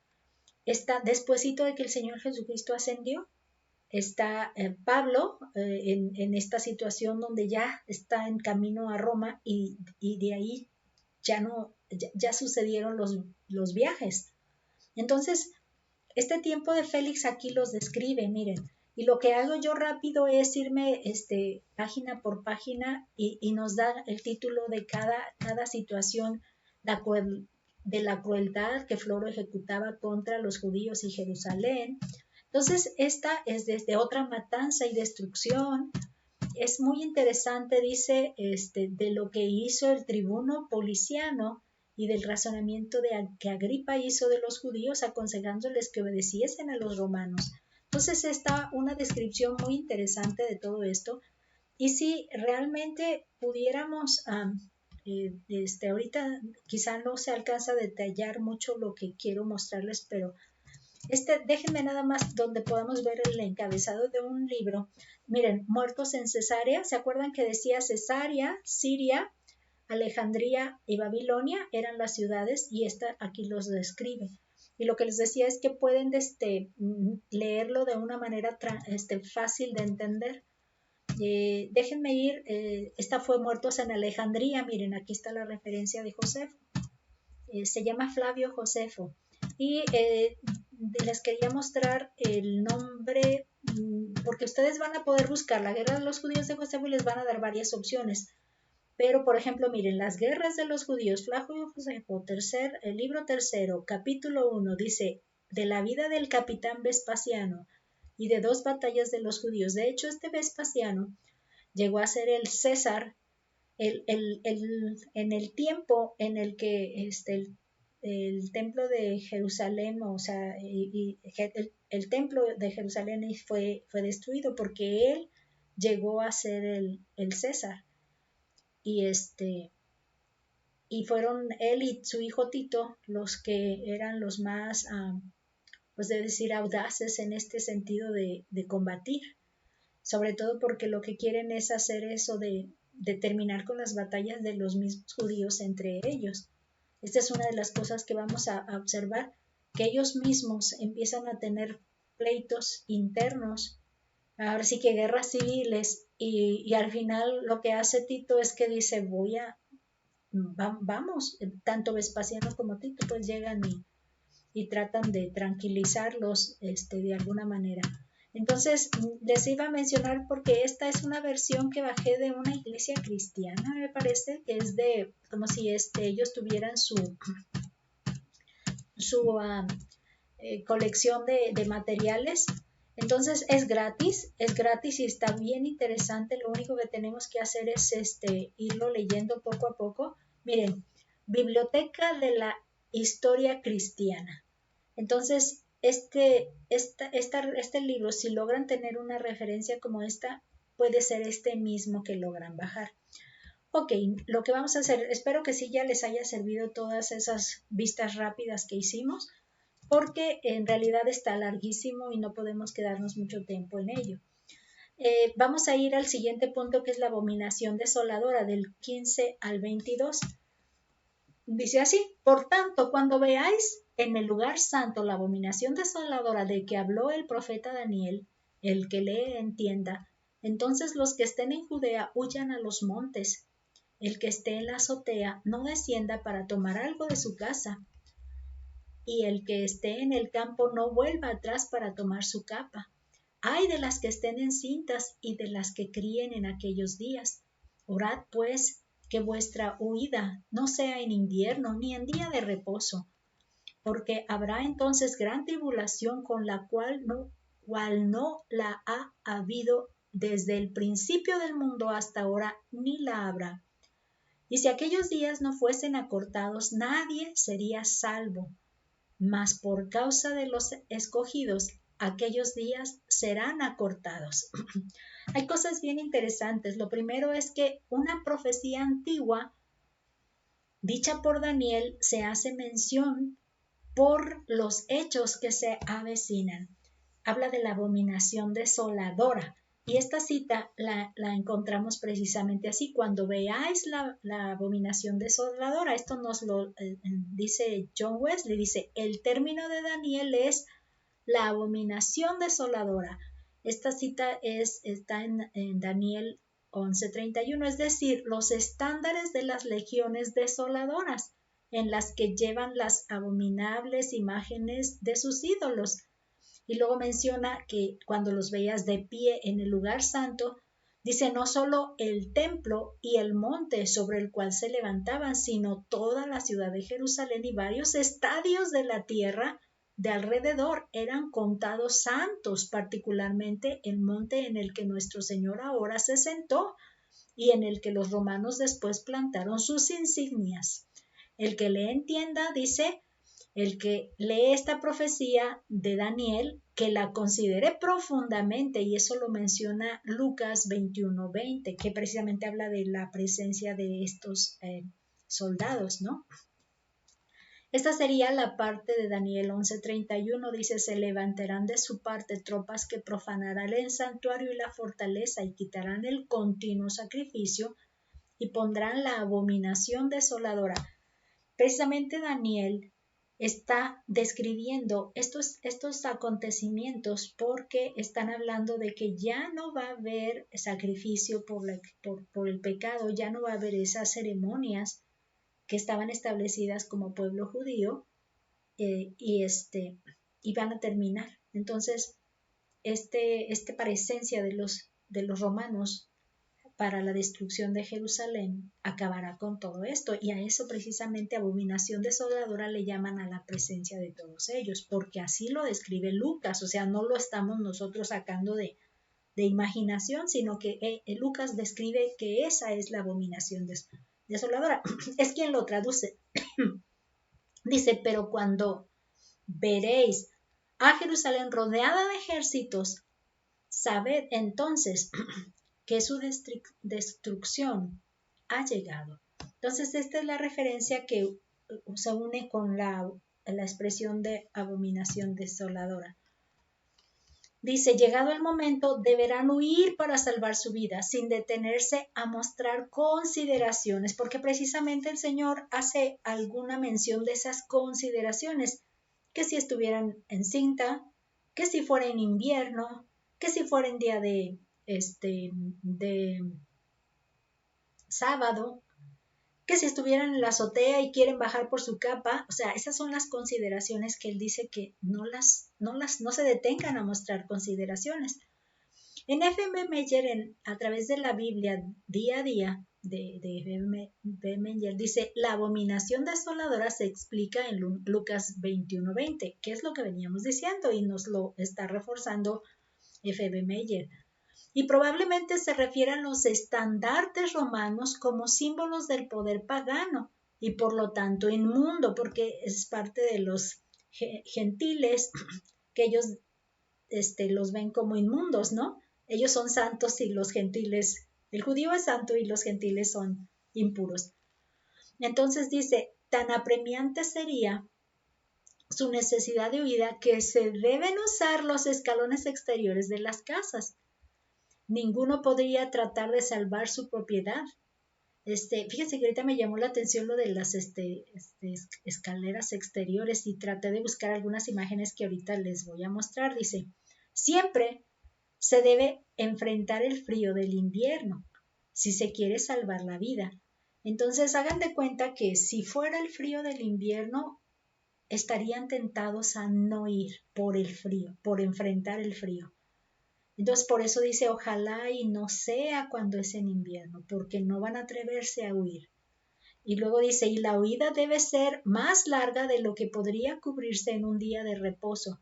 está, despuesito de que el Señor Jesucristo ascendió, está Pablo en esta situación donde ya está en camino a Roma y de ahí ya sucedieron los viajes. Entonces, este tiempo de Félix aquí los describe, miren, Y lo que hago yo rápido es irme página por página y nos da el título de cada situación de la crueldad que Floro ejecutaba contra los judíos y Jerusalén. Entonces, esta es desde otra matanza y destrucción. Es muy interesante, dice, de lo que hizo el tribuno Policiano y del razonamiento que Agripa hizo de los judíos, aconsejándoles que obedeciesen a los romanos. Entonces está una descripción muy interesante de todo esto. Y si realmente pudiéramos, ahorita quizá no se alcanza a detallar mucho lo que quiero mostrarles, pero déjenme nada más donde podamos ver el encabezado de un libro. Miren, muertos en Cesarea, ¿se acuerdan que decía Cesarea, Siria, Alejandría y Babilonia eran las ciudades? Y aquí los describe. Y lo que les decía es que pueden leerlo de una manera fácil de entender. Déjenme ir, esta fue muertos en Alejandría, miren, aquí está la referencia de Josefo. Se llama Flavio Josefo. Y les quería mostrar el nombre, porque ustedes van a poder buscar la guerra de los judíos de Josefo y les van a dar varias opciones. Pero, por ejemplo, miren, las guerras de los judíos, Flavio Josefo, el libro tercero, capítulo 1, dice, de la vida del capitán Vespasiano y de 2 batallas de los judíos. De hecho, Vespasiano llegó a ser el César en el tiempo en el que el templo de Jerusalén, o sea, el templo de Jerusalén fue destruido porque él llegó a ser el César. Y fueron él y su hijo Tito los que eran los más, pues de decir, audaces en este sentido de combatir, sobre todo porque lo que quieren es hacer eso de terminar con las batallas de los mismos judíos entre ellos. Esta es una de las cosas que vamos a observar, que ellos mismos empiezan a tener pleitos internos, ahora sí que guerras civiles, y al final lo que hace Tito es que dice, vamos, tanto Vespasiano como Tito pues llegan y tratan de tranquilizarlos de alguna manera. Entonces, les iba a mencionar porque esta es una versión que bajé de una iglesia cristiana, me parece, que es como si ellos tuvieran su colección de materiales. Entonces es gratis y está bien interesante. Lo único que tenemos que hacer es irlo leyendo poco a poco. Miren, Biblioteca de la Historia Cristiana. Entonces, este libro, si logran tener una referencia como esta, puede ser mismo que logran bajar. Ok, lo que vamos a hacer, espero que sí ya les haya servido todas esas vistas rápidas que hicimos, porque en realidad está larguísimo y no podemos quedarnos mucho tiempo en ello. Vamos a ir al siguiente punto, que es la abominación desoladora, del 15 al 22. Dice así: por tanto, cuando veáis en el lugar santo la abominación desoladora de que habló el profeta Daniel, el que lee entienda, entonces los que estén en Judea huyan a los montes. El que esté en la azotea no descienda para tomar algo de su casa, y el que esté en el campo no vuelva atrás para tomar su capa. Ay de las que estén encintas y de las que críen en aquellos días. Orad pues que vuestra huida no sea en invierno ni en día de reposo, porque habrá entonces gran tribulación con la cual no la ha habido desde el principio del mundo hasta ahora, ni la habrá. Y si aquellos días no fuesen acortados, nadie sería salvo. Mas por causa de los escogidos, aquellos días serán acortados. Hay cosas bien interesantes. Lo primero es que una profecía antigua, dicha por Daniel, se hace mención por los hechos que se avecinan. Habla de la abominación desoladora. Y esta cita la encontramos precisamente así: cuando veáis la abominación desoladora. Esto nos lo dice John Wesley, dice, el término de Daniel es la abominación desoladora. Esta cita está en Daniel 11:31, es decir, los estándares de las legiones desoladoras, en las que llevan las abominables imágenes de sus ídolos. Y luego menciona que cuando los veías de pie en el lugar santo, dice no solo el templo y el monte sobre el cual se levantaban, sino toda la ciudad de Jerusalén y varios estadios de la tierra de alrededor eran contados santos, particularmente el monte en el que nuestro Señor ahora se sentó y en el que los romanos después plantaron sus insignias. El que le entienda, dice, el que lee esta profecía de Daniel, que la considere profundamente, y eso lo menciona Lucas 21:20, que precisamente habla de la presencia de estos soldados, ¿no? Esta sería la parte de Daniel 11:31, dice, se levantarán de su parte tropas que profanarán el santuario y la fortaleza y quitarán el continuo sacrificio y pondrán la abominación desoladora. Precisamente Daniel está describiendo estos acontecimientos porque están hablando de que ya no va a haber sacrificio por el pecado, ya no va a haber esas ceremonias que estaban establecidas como pueblo judío y van a terminar. Entonces, esta presencia de los romanos para la destrucción de Jerusalén acabará con todo esto, y a eso precisamente abominación desoladora le llaman a la presencia de todos ellos, porque así lo describe Lucas, o sea, no lo estamos nosotros sacando de imaginación, sino que Lucas describe que esa es la abominación desoladora. Es quien lo traduce. Dice, pero cuando veréis a Jerusalén rodeada de ejércitos, sabed entonces que su destrucción ha llegado. Entonces, esta es la referencia que se une con la expresión de abominación desoladora. Dice, llegado el momento, deberán huir para salvar su vida, sin detenerse a mostrar consideraciones, porque precisamente el Señor hace alguna mención de esas consideraciones, que si estuvieran encinta, que si fuera en invierno, que si fuera en día de sábado, que si estuvieran en la azotea y quieren bajar por su capa, o sea, esas son las consideraciones que él dice que no se detengan a mostrar consideraciones. En F.B. Meyer, a través de la Biblia día a día, de F.B. Meyer, dice, la abominación desoladora se explica en Lucas 21:20, que es lo que veníamos diciendo y nos lo está reforzando F.B. Meyer. Y probablemente se refiere a los estandartes romanos como símbolos del poder pagano y por lo tanto inmundo, porque es parte de los gentiles que ellos los ven como inmundos, ¿no? Ellos son santos y los gentiles, el judío es santo y los gentiles son impuros. Entonces dice, tan apremiante sería su necesidad de huida que se deben usar los escalones exteriores de las casas. Ninguno podría tratar de salvar su propiedad. Fíjense que ahorita me llamó la atención lo de las escaleras exteriores y traté de buscar algunas imágenes que ahorita les voy a mostrar. Dice, siempre se debe enfrentar el frío del invierno si se quiere salvar la vida. Entonces hagan de cuenta que si fuera el frío del invierno, estarían tentados a no ir por el frío, por enfrentar el frío. Entonces por eso dice, ojalá y no sea cuando es en invierno, porque no van a atreverse a huir. Y luego dice, y la huida debe ser más larga de lo que podría cubrirse en un día de reposo.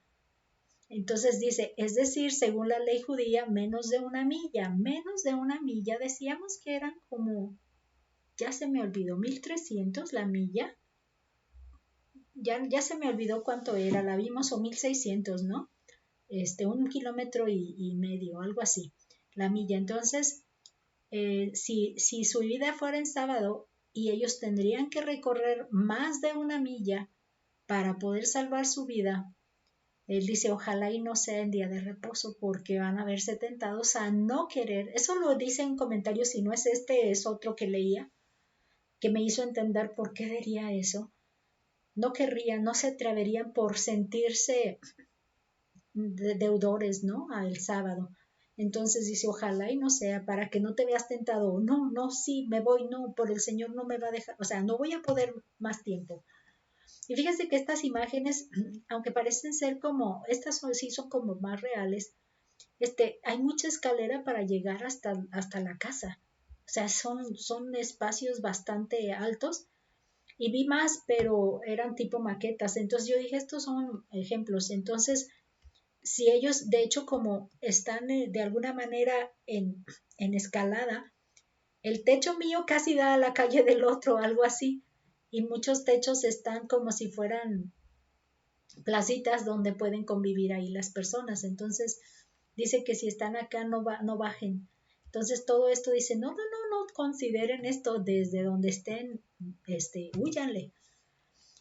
Entonces dice, es decir, según la ley judía, menos de una milla, decíamos que eran como, ya se me olvidó, 1300 la milla, ya se me olvidó cuánto era, la vimos, o 1600, ¿no? 1,5 kilómetros, algo así, la milla. Entonces, si su vida fuera en sábado y ellos tendrían que recorrer más de una milla para poder salvar su vida, él dice, ojalá y no sea en día de reposo, porque van a verse tentados a no querer. Eso lo dice en comentarios, si no es es otro que leía, que me hizo entender por qué diría eso. No querrían, no se atreverían por sentirse deudores, ¿no? Al sábado. Entonces dice, ojalá y no sea, para que no te veas tentado. No, sí, me voy, no, por el Señor no me va a dejar, o sea, no voy a poder más tiempo. Y fíjense que estas imágenes, aunque parecen ser como, sí son como más reales, hay mucha escalera para llegar hasta la casa. O sea, son espacios bastante altos y vi más, pero eran tipo maquetas. Entonces yo dije, estos son ejemplos. Entonces, si ellos, de hecho, como están de alguna manera en escalada, el techo mío casi da a la calle del otro, algo así. Y muchos techos están como si fueran placitas donde pueden convivir ahí las personas. Entonces, dice que si están acá no bajen. Entonces todo esto dice, no consideren esto desde donde estén, húyanle.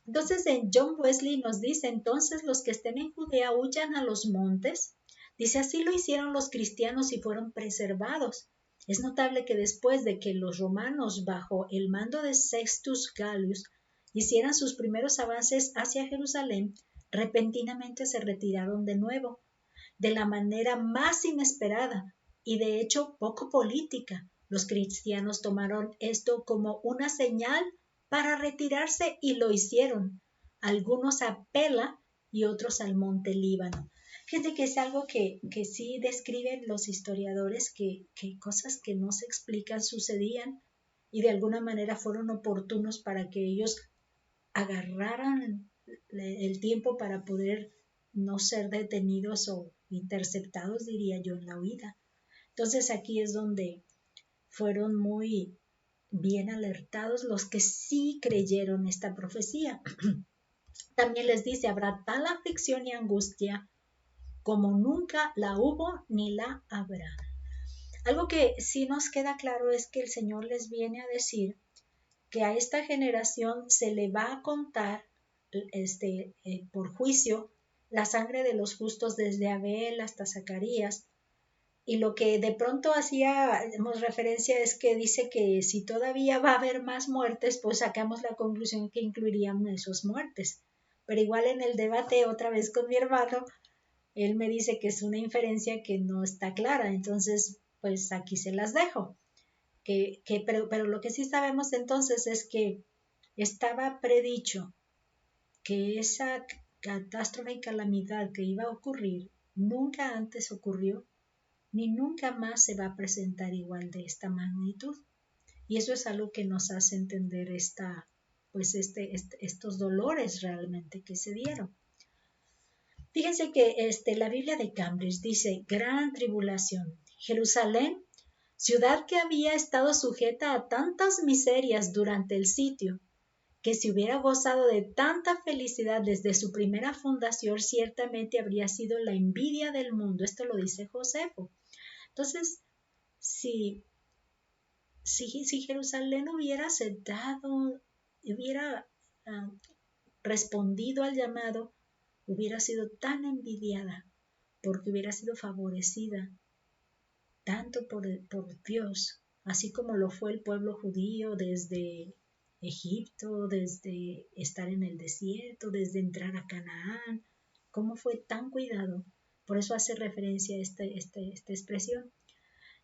Entonces en John Wesley nos dice, entonces los que estén en Judea huyan a los montes. Dice, así lo hicieron los cristianos y fueron preservados. Es notable que después de que los romanos, bajo el mando de Sextus Gallus, hicieran sus primeros avances hacia Jerusalén, repentinamente se retiraron de nuevo, de la manera más inesperada y de hecho poco política. Los cristianos tomaron esto como una señal para retirarse y lo hicieron. Algunos a Pela y otros al monte Líbano. Fíjate que es algo que sí describen los historiadores, que cosas que no se explican sucedían y de alguna manera fueron oportunos para que ellos agarraran el tiempo para poder no ser detenidos o interceptados, diría yo, en la huida. Entonces aquí es donde fueron muy bien alertados los que sí creyeron esta profecía. También les dice, habrá tal aflicción y angustia como nunca la hubo ni la habrá. Algo que sí nos queda claro es que el Señor les viene a decir que a esta generación se le va a contar por juicio la sangre de los justos desde Abel hasta Zacarías. Y lo que de pronto hacíamos referencia es que dice que si todavía va a haber más muertes, pues sacamos la conclusión que incluirían esas muertes. Pero igual en el debate otra vez con mi hermano, él me dice que es una inferencia que no está clara. Entonces, pues aquí se las dejo. Pero lo que sí sabemos entonces es que estaba predicho que esa catástrofe y calamidad que iba a ocurrir nunca antes ocurrió ni nunca más se va a presentar igual de esta magnitud. Y eso es algo que nos hace entender estos dolores realmente que se dieron. Fíjense que la Biblia de Cambridge dice, gran tribulación, Jerusalén, ciudad que había estado sujeta a tantas miserias durante el sitio, que si hubiera gozado de tanta felicidad desde su primera fundación, ciertamente habría sido la envidia del mundo. Esto lo dice Josefo. Entonces, si Jerusalén hubiera aceptado, hubiera respondido al llamado, hubiera sido tan envidiada porque hubiera sido favorecida tanto por Dios, así como lo fue el pueblo judío desde Egipto, desde estar en el desierto, desde entrar a Canaán, cómo fue tan cuidado. Por eso hace referencia a esta expresión.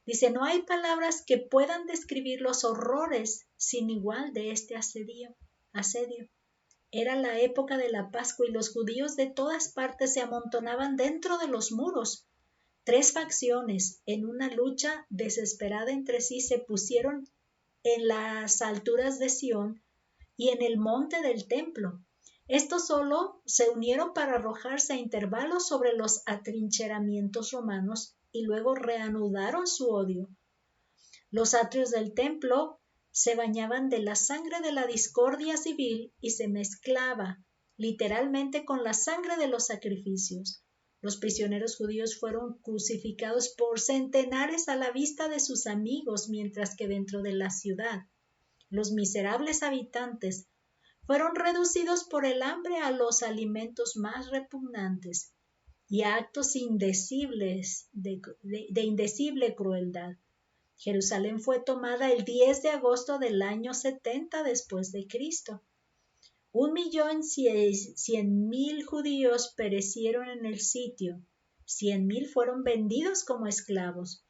Dice, no hay palabras que puedan describir los horrores sin igual de este asedio. Era la época de la Pascua y los judíos de todas partes se amontonaban dentro de los muros. 3 facciones, en una lucha desesperada entre sí, se pusieron en las alturas de Sión y en el monte del templo. Estos solo se unieron para arrojarse a intervalos sobre los atrincheramientos romanos y luego reanudaron su odio. Los atrios del templo se bañaban de la sangre de la discordia civil y se mezclaba literalmente con la sangre de los sacrificios. Los prisioneros judíos fueron crucificados por centenares a la vista de sus amigos, mientras que dentro de la ciudad los miserables habitantes fueron reducidos por el hambre a los alimentos más repugnantes y a actos indecibles de indecible crueldad. Jerusalén fue tomada el 10 de agosto del año 70 después de Cristo. 1.100.000 judíos perecieron en el sitio. 100.000 fueron vendidos como esclavos.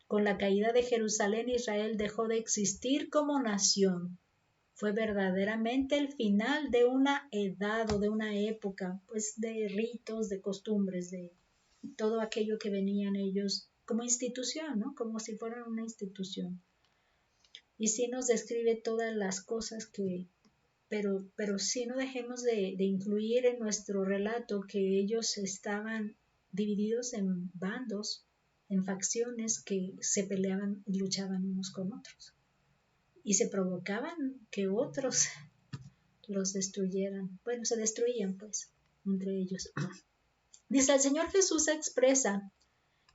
Con la caída de Jerusalén, Israel dejó de existir como nación. fue verdaderamente el final de una edad o de una época, pues de ritos, de costumbres, de todo aquello que venían ellos como institución, ¿no? Como si fueran una institución. Y sí nos describe todas las cosas pero sí no dejemos de incluir en nuestro relato que ellos estaban divididos en bandos, en facciones que se peleaban y luchaban unos con otros. Y se provocaban que otros los destruyeran. Bueno, se destruían pues entre ellos. Dice, el Señor Jesús expresa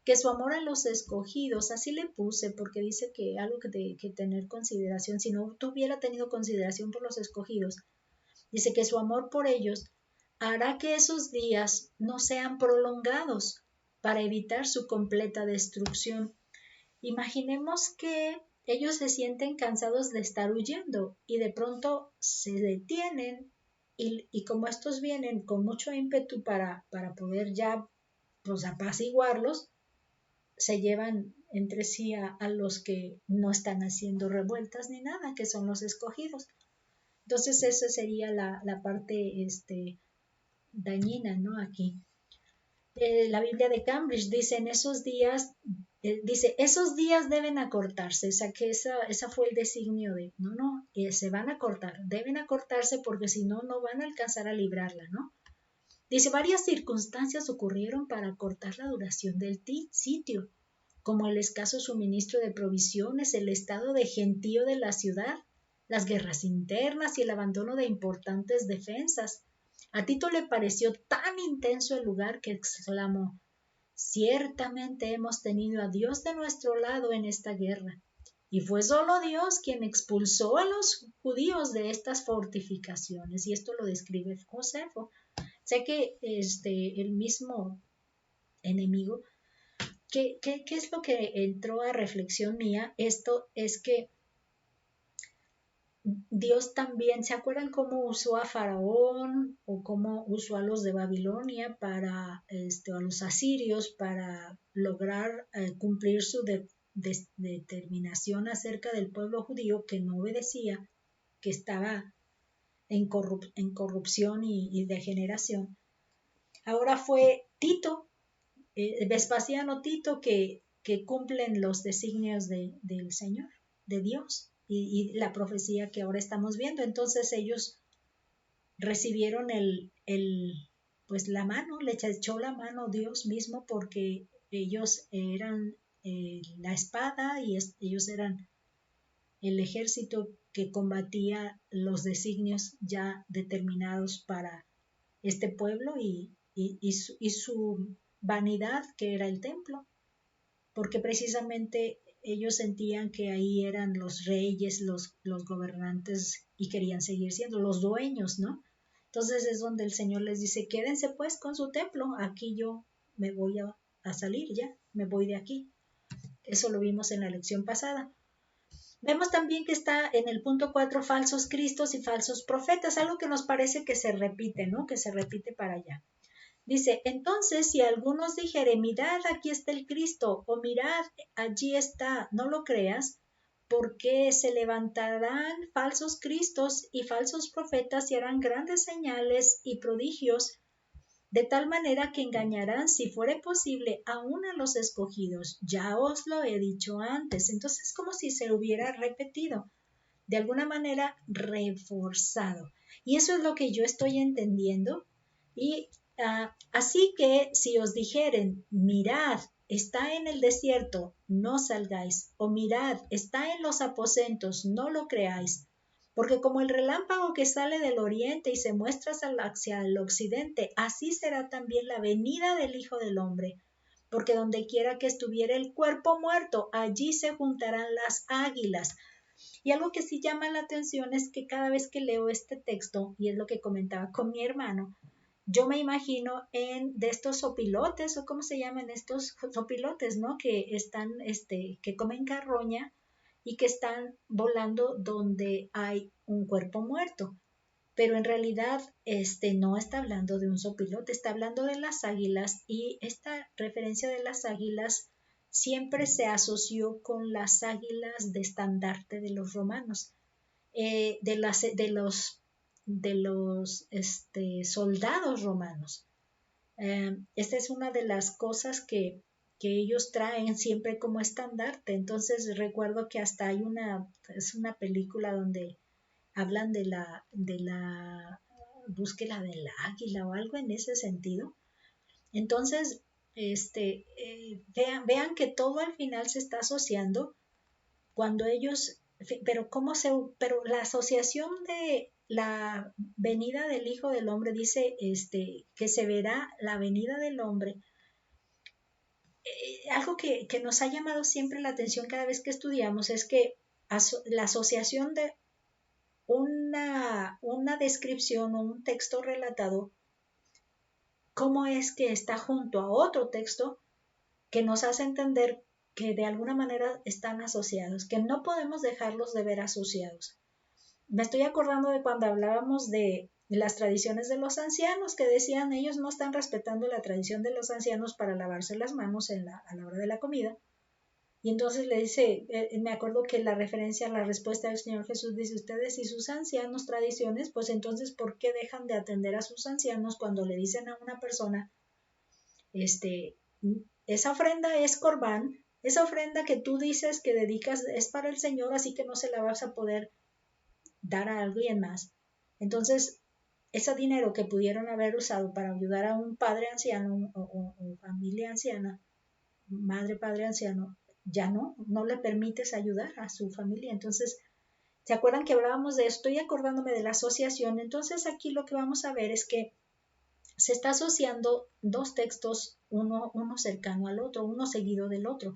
que su amor a los escogidos, así le puse, porque dice que algo que tener consideración, si no tuviera tenido consideración por los escogidos, dice que su amor por ellos hará que esos días no sean prolongados para evitar su completa destrucción. Imaginemos que ellos se sienten cansados de estar huyendo y de pronto se detienen y como estos vienen con mucho ímpetu para poder ya pues apaciguarlos, se llevan entre sí a los que no están haciendo revueltas ni nada, que son los escogidos. Entonces esa sería la parte dañina, ¿no? Aquí. La Biblia de Cambridge dice en esos días, esos días deben acortarse, o sea que esa fue el designio de, no, se van a cortar, deben acortarse porque si no, no van a alcanzar a librarla, ¿no? Dice, varias circunstancias ocurrieron para acortar la duración del sitio, como el escaso suministro de provisiones, el estado de gentío de la ciudad, las guerras internas y el abandono de importantes defensas. A Tito le pareció tan intenso el lugar que exclamó, ciertamente hemos tenido a Dios de nuestro lado en esta guerra. Y fue solo Dios quien expulsó a los judíos de estas fortificaciones. Y esto lo describe Josefo. Sé que el mismo enemigo, ¿qué es lo que entró a reflexión mía? Esto es que Dios también, ¿se acuerdan cómo usó a Faraón o cómo usó a los de Babilonia para, a los asirios para lograr cumplir su determinación acerca del pueblo judío que no obedecía, que estaba en corrupción y degeneración? Ahora fue Tito, Vespasiano Tito, que cumplen los designios del Señor, de Dios, y la profecía que ahora estamos viendo. Entonces ellos recibieron pues la mano, le echó la mano Dios mismo, porque ellos eran la espada y ellos eran el ejército que combatía los designios ya determinados para este pueblo y su vanidad, que era el templo, porque precisamente ellos sentían que ahí eran los reyes, los gobernantes, y querían seguir siendo los dueños, ¿no? Entonces es donde el Señor les dice, quédense pues con su templo, aquí yo me voy a salir ya, me voy de aquí. Eso lo vimos en la lección pasada. Vemos también que está en el punto 4 falsos cristos y falsos profetas, algo que nos parece que se repite, ¿no? Que se repite para allá. Dice, entonces si algunos dijere, mirad, aquí está el Cristo, o mirad, allí está, no lo creas, porque se levantarán falsos cristos y falsos profetas y harán grandes señales y prodigios, de tal manera que engañarán, si fuere posible, aún a los escogidos. Ya os lo he dicho antes. Entonces es como si se hubiera repetido, de alguna manera reforzado. Y eso es lo que yo estoy entendiendo. Y así que si os dijeren, mirad, está en el desierto, no salgáis, o mirad, está en los aposentos, no lo creáis, porque como el relámpago que sale del oriente y se muestra hacia el occidente, así será también la venida del Hijo del Hombre. Porque donde quiera que estuviera el cuerpo muerto, allí se juntarán las águilas. Y algo que sí llama la atención es que cada vez que leo este texto, y es lo que comentaba con mi hermano, yo me imagino de estos sopilotes, o cómo se llaman estos sopilotes, ¿no? Que están, que comen carroña y que están volando donde hay un cuerpo muerto. Pero en realidad, no está hablando de un sopilote, está hablando de las águilas, y esta referencia de las águilas siempre se asoció con las águilas de estandarte de los romanos. de los soldados romanos. Esta es una de las cosas que ellos traen siempre como estandarte. Entonces recuerdo que hasta es una película donde hablan de la búsqueda del águila o algo en ese sentido. Entonces, vean que todo al final se está asociando cuando ellos, pero la asociación de la venida del Hijo del Hombre dice que se verá la venida del hombre. Algo que nos ha llamado siempre la atención cada vez que estudiamos es que la asociación de una descripción o un texto relatado, cómo es que está junto a otro texto que nos hace entender que de alguna manera están asociados, que no podemos dejarlos de ver asociados. Me estoy acordando de cuando hablábamos de las tradiciones de los ancianos, que decían ellos no están respetando la tradición de los ancianos para lavarse las manos a la hora de la comida. Y entonces le dice, me acuerdo que la referencia a la respuesta del Señor Jesús dice, ustedes y sus ancianos tradiciones, pues entonces, ¿por qué dejan de atender a sus ancianos cuando le dicen a una persona, esa ofrenda es corbán, esa ofrenda que tú dices que dedicas es para el Señor, así que no se la vas a poder dar a alguien más? Entonces, ese dinero que pudieron haber usado para ayudar a un padre anciano o familia anciana, madre, padre anciano, ya no le permites ayudar a su familia. Entonces, ¿se acuerdan que hablábamos de esto? Estoy acordándome de la asociación. Entonces, aquí lo que vamos a ver es que se está asociando dos textos, uno cercano al otro, uno seguido del otro.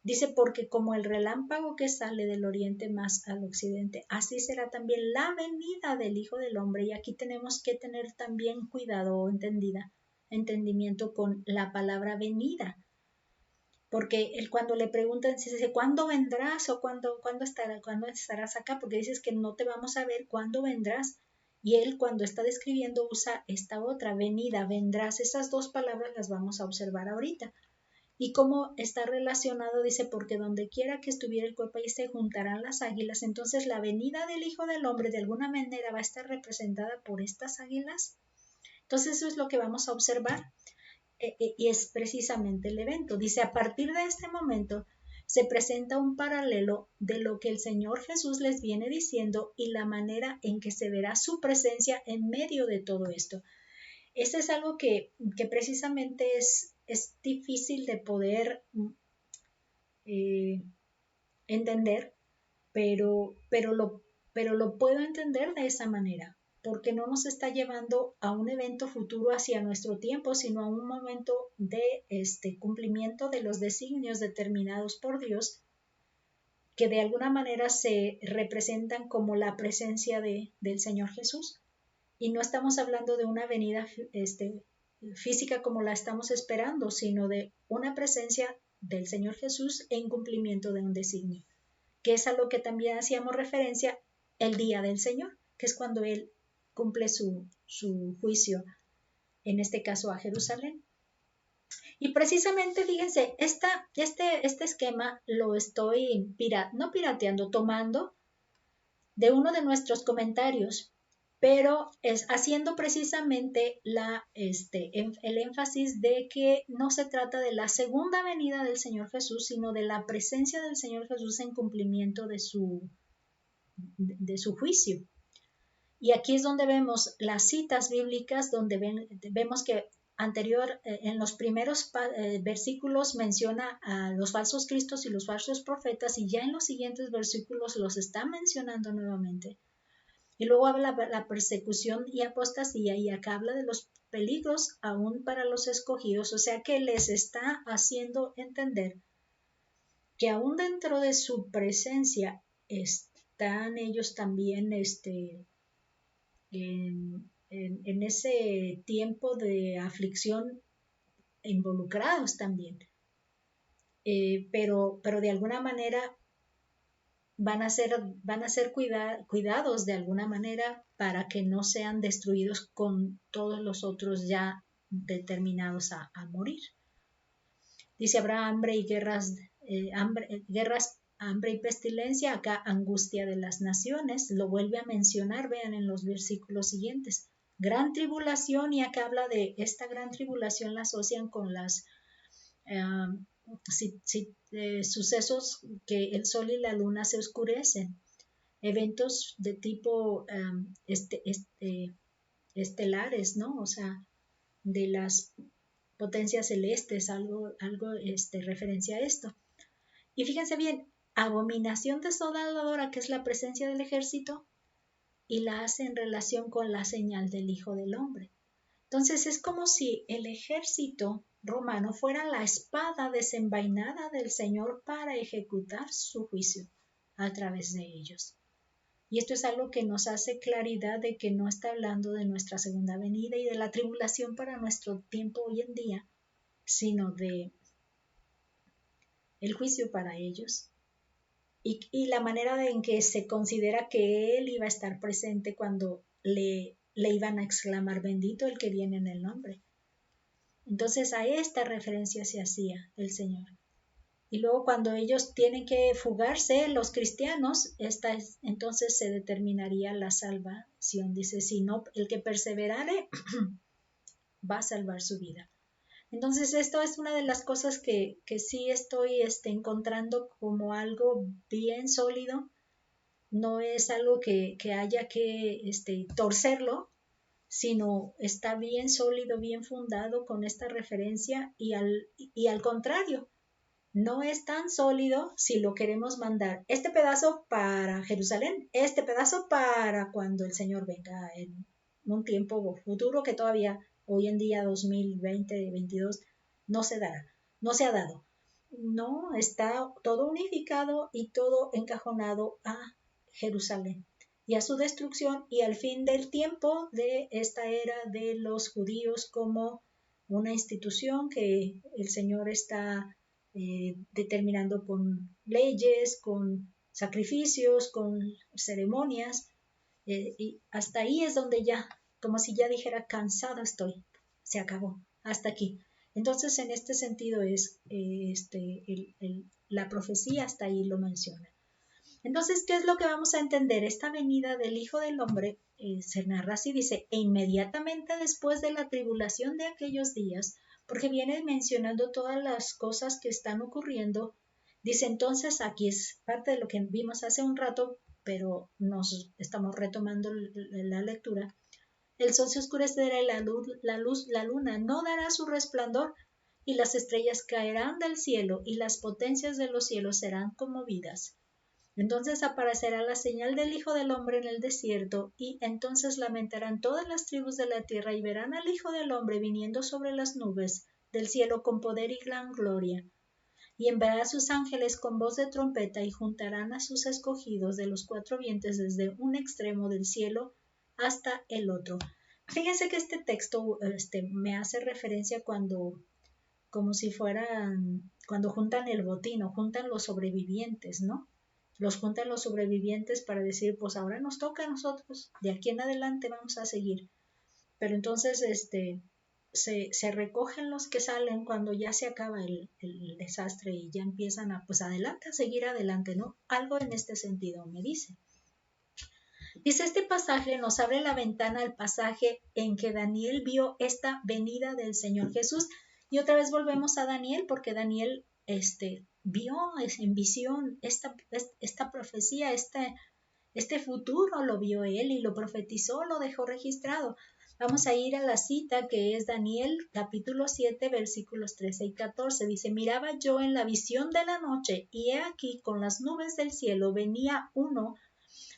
Dice, porque como el relámpago que sale del oriente más al occidente, así será también la venida del Hijo del Hombre. Y aquí tenemos que tener también cuidado o entendimiento con la palabra venida. Porque cuando le preguntan, si dice, ¿cuándo vendrás o cuándo estarás acá? Porque dices que no te vamos a ver, ¿cuándo vendrás? Y él cuando está describiendo usa esta otra, venida, vendrás. Esas dos palabras las vamos a observar ahorita. Y cómo está relacionado, dice, porque donde quiera que estuviera el cuerpo ahí se juntarán las águilas. Entonces la venida del Hijo del Hombre de alguna manera va a estar representada por estas águilas. Entonces eso es lo que vamos a observar. Y es precisamente el evento. Dice, a partir de este momento se presenta un paralelo de lo que el Señor Jesús les viene diciendo y la manera en que se verá su presencia en medio de todo esto. Este es algo que precisamente es difícil de poder entender, pero lo puedo entender de esa manera, porque no nos está llevando a un evento futuro hacia nuestro tiempo, sino a un momento de cumplimiento de los designios determinados por Dios, que de alguna manera se representan como la presencia del Señor Jesús. Y no estamos hablando de una venida física como la estamos esperando, sino de una presencia del Señor Jesús en cumplimiento de un designio, que es a lo que también hacíamos referencia el día del Señor, que es cuando Él cumple su juicio, en este caso a Jerusalén. Y precisamente, fíjense, este esquema lo estoy no pirateando, tomando de uno de nuestros comentarios, pero es haciendo precisamente el énfasis de que no se trata de la segunda venida del Señor Jesús, sino de la presencia del Señor Jesús en cumplimiento de su juicio. Y aquí es donde vemos las citas bíblicas, donde vemos que en los primeros versículos menciona a los falsos cristos y los falsos profetas, y ya en los siguientes versículos los está mencionando nuevamente. Y luego habla de la persecución y apostasía, y acá habla de los peligros aún para los escogidos, o sea que les está haciendo entender que aún dentro de su presencia están ellos también en ese tiempo de aflicción involucrados también. Pero de alguna manera van a ser cuidados de alguna manera para que no sean destruidos con todos los otros ya determinados a morir. Dice, habrá hambre y guerras hambre y pestilencia, acá angustia de las naciones, lo vuelve a mencionar, vean en los versículos siguientes. Gran tribulación, y acá habla de esta gran tribulación, la asocian con las sucesos que el sol y la luna se oscurecen, eventos de tipo estelares, ¿no? O sea, de las potencias celestes, algo referencia a esto. Y fíjense bien, abominación desoladora, que es la presencia del ejército, y la hace en relación con la señal del Hijo del Hombre. Entonces es como si el ejército romano fuera la espada desenvainada del Señor para ejecutar su juicio a través de ellos. Y esto es algo que nos hace claridad de que no está hablando de nuestra segunda venida y de la tribulación para nuestro tiempo hoy en día, sino de el juicio para ellos y la manera en que se considera que él iba a estar presente cuando le iban a exclamar bendito el que viene en el nombre. Entonces a esta referencia se hacía el Señor. Y luego cuando ellos tienen que fugarse, los cristianos, entonces se determinaría la salvación. Dice, si no, el que perseverare va a salvar su vida. Entonces esto es una de las cosas que sí estoy encontrando como algo bien sólido. No es algo que haya que torcerlo, sino está bien sólido, bien fundado con esta referencia y al contrario, no es tan sólido si lo queremos mandar este pedazo para Jerusalén, este pedazo para cuando el Señor venga en un tiempo futuro que todavía hoy en día 2020-2022 no se dará, no se ha dado. No, está todo unificado y todo encajonado a Jerusalén y a su destrucción y al fin del tiempo de esta era de los judíos como una institución que el Señor está determinando con leyes, con sacrificios, con ceremonias, y hasta ahí es donde ya, como si ya dijera, cansada estoy, se acabó, hasta aquí. Entonces, en este sentido es la profecía hasta ahí lo menciona. Entonces, ¿qué es lo que vamos a entender? Esta venida del Hijo del Hombre se narra así, dice, e inmediatamente después de la tribulación de aquellos días, porque viene mencionando todas las cosas que están ocurriendo, dice entonces, aquí es parte de lo que vimos hace un rato, pero nos estamos retomando la lectura, el sol se oscurecerá y la luna no dará su resplandor, y las estrellas caerán del cielo, y las potencias de los cielos serán conmovidas. Entonces aparecerá la señal del Hijo del Hombre en el desierto, y entonces lamentarán todas las tribus de la tierra y verán al Hijo del Hombre viniendo sobre las nubes del cielo con poder y gran gloria. Y enviará a sus ángeles con voz de trompeta y juntarán a sus escogidos de los cuatro vientos desde un extremo del cielo hasta el otro. Fíjense que este texto me hace referencia como si fueran, cuando juntan el botín o juntan los sobrevivientes, ¿no? Los juntan los sobrevivientes para decir, pues ahora nos toca a nosotros, de aquí en adelante vamos a seguir. Pero entonces se recogen los que salen cuando ya se acaba el desastre y ya empiezan a, pues adelante, a seguir adelante, ¿no? Algo en este sentido me dice. Dice, este pasaje nos abre la ventana al pasaje en que Daniel vio esta venida del Señor Jesús. Y otra vez volvemos a Daniel, porque Daniel vio en visión esta profecía, este futuro lo vio él y lo profetizó, lo dejó registrado. Vamos a ir a la cita que es Daniel capítulo 7 versículos 13 y 14. Dice, miraba yo en la visión de la noche y he aquí con las nubes del cielo venía uno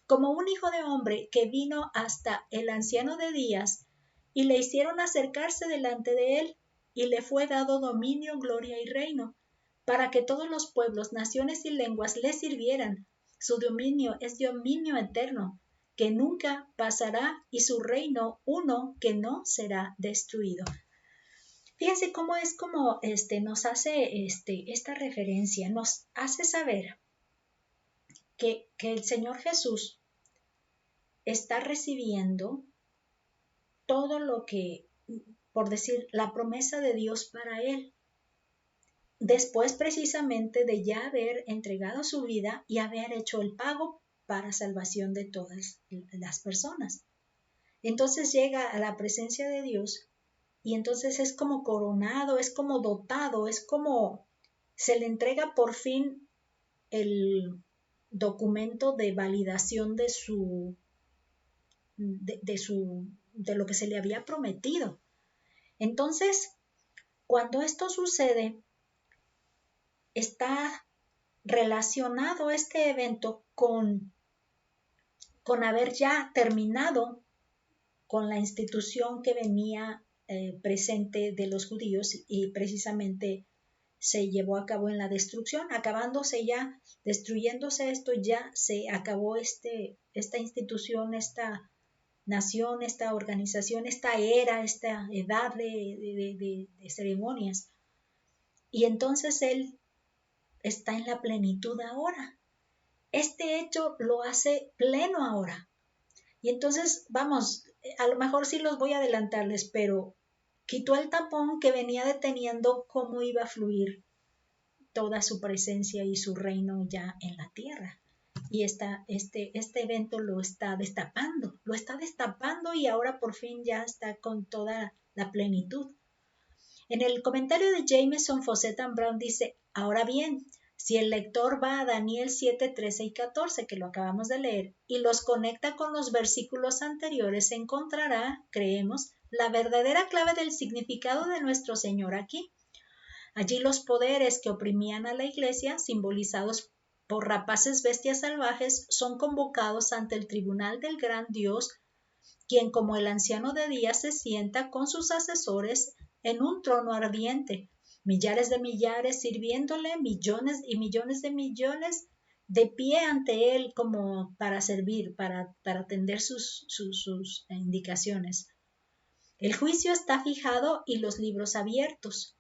como un hijo de hombre que vino hasta el anciano de días y le hicieron acercarse delante de él y le fue dado dominio, gloria y reino para que todos los pueblos, naciones y lenguas le sirvieran. Su dominio es dominio eterno, que nunca pasará, y su reino uno que no será destruido. Fíjense cómo es como nos hace esta referencia, nos hace saber que el Señor Jesús está recibiendo todo lo que, por decir, la promesa de Dios para él. después precisamente de ya haber entregado su vida y haber hecho el pago para salvación de todas las personas. Entonces llega a la presencia de Dios y entonces es como coronado, es como dotado, es como se le entrega por fin el documento de validación de lo que se le había prometido. Entonces, cuando esto sucede, está relacionado este evento con haber ya terminado con la institución que venía presente de los judíos y precisamente se llevó a cabo en la destrucción, acabándose ya, destruyéndose esto, ya se acabó esta institución, esta nación, esta organización, esta era, esta edad de ceremonias. Y entonces él está en la plenitud ahora. Este hecho lo hace pleno ahora. Y entonces, vamos, a lo mejor sí los voy a adelantarles, pero quitó el tapón que venía deteniendo cómo iba a fluir toda su presencia y su reino ya en la tierra. Y este evento lo está destapando y ahora por fin ya está con toda la plenitud. En el comentario de Jameson, Fausset and Brown dice, ahora bien, si el lector va a Daniel 7, 13 y 14, que lo acabamos de leer, y los conecta con los versículos anteriores, encontrará, creemos, la verdadera clave del significado de nuestro Señor aquí. Allí los poderes que oprimían a la iglesia, simbolizados por rapaces bestias salvajes, son convocados ante el tribunal del gran Dios, quien como el anciano de días se sienta con sus asesores en un trono ardiente, millares de millares sirviéndole, millones y millones de pie ante él como para servir, para atender sus indicaciones. El juicio está fijado y los libros abiertos.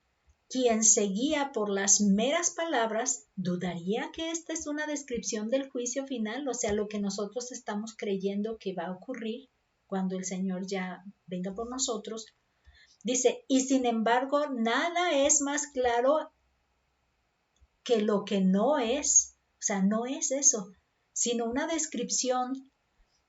Quien se guía por las meras palabras dudaría que esta es una descripción del juicio final, o sea, lo que nosotros estamos creyendo que va a ocurrir cuando el Señor ya venga por nosotros. Dice, y sin embargo, nada es más claro que lo que no es, o sea, no es eso, sino una descripción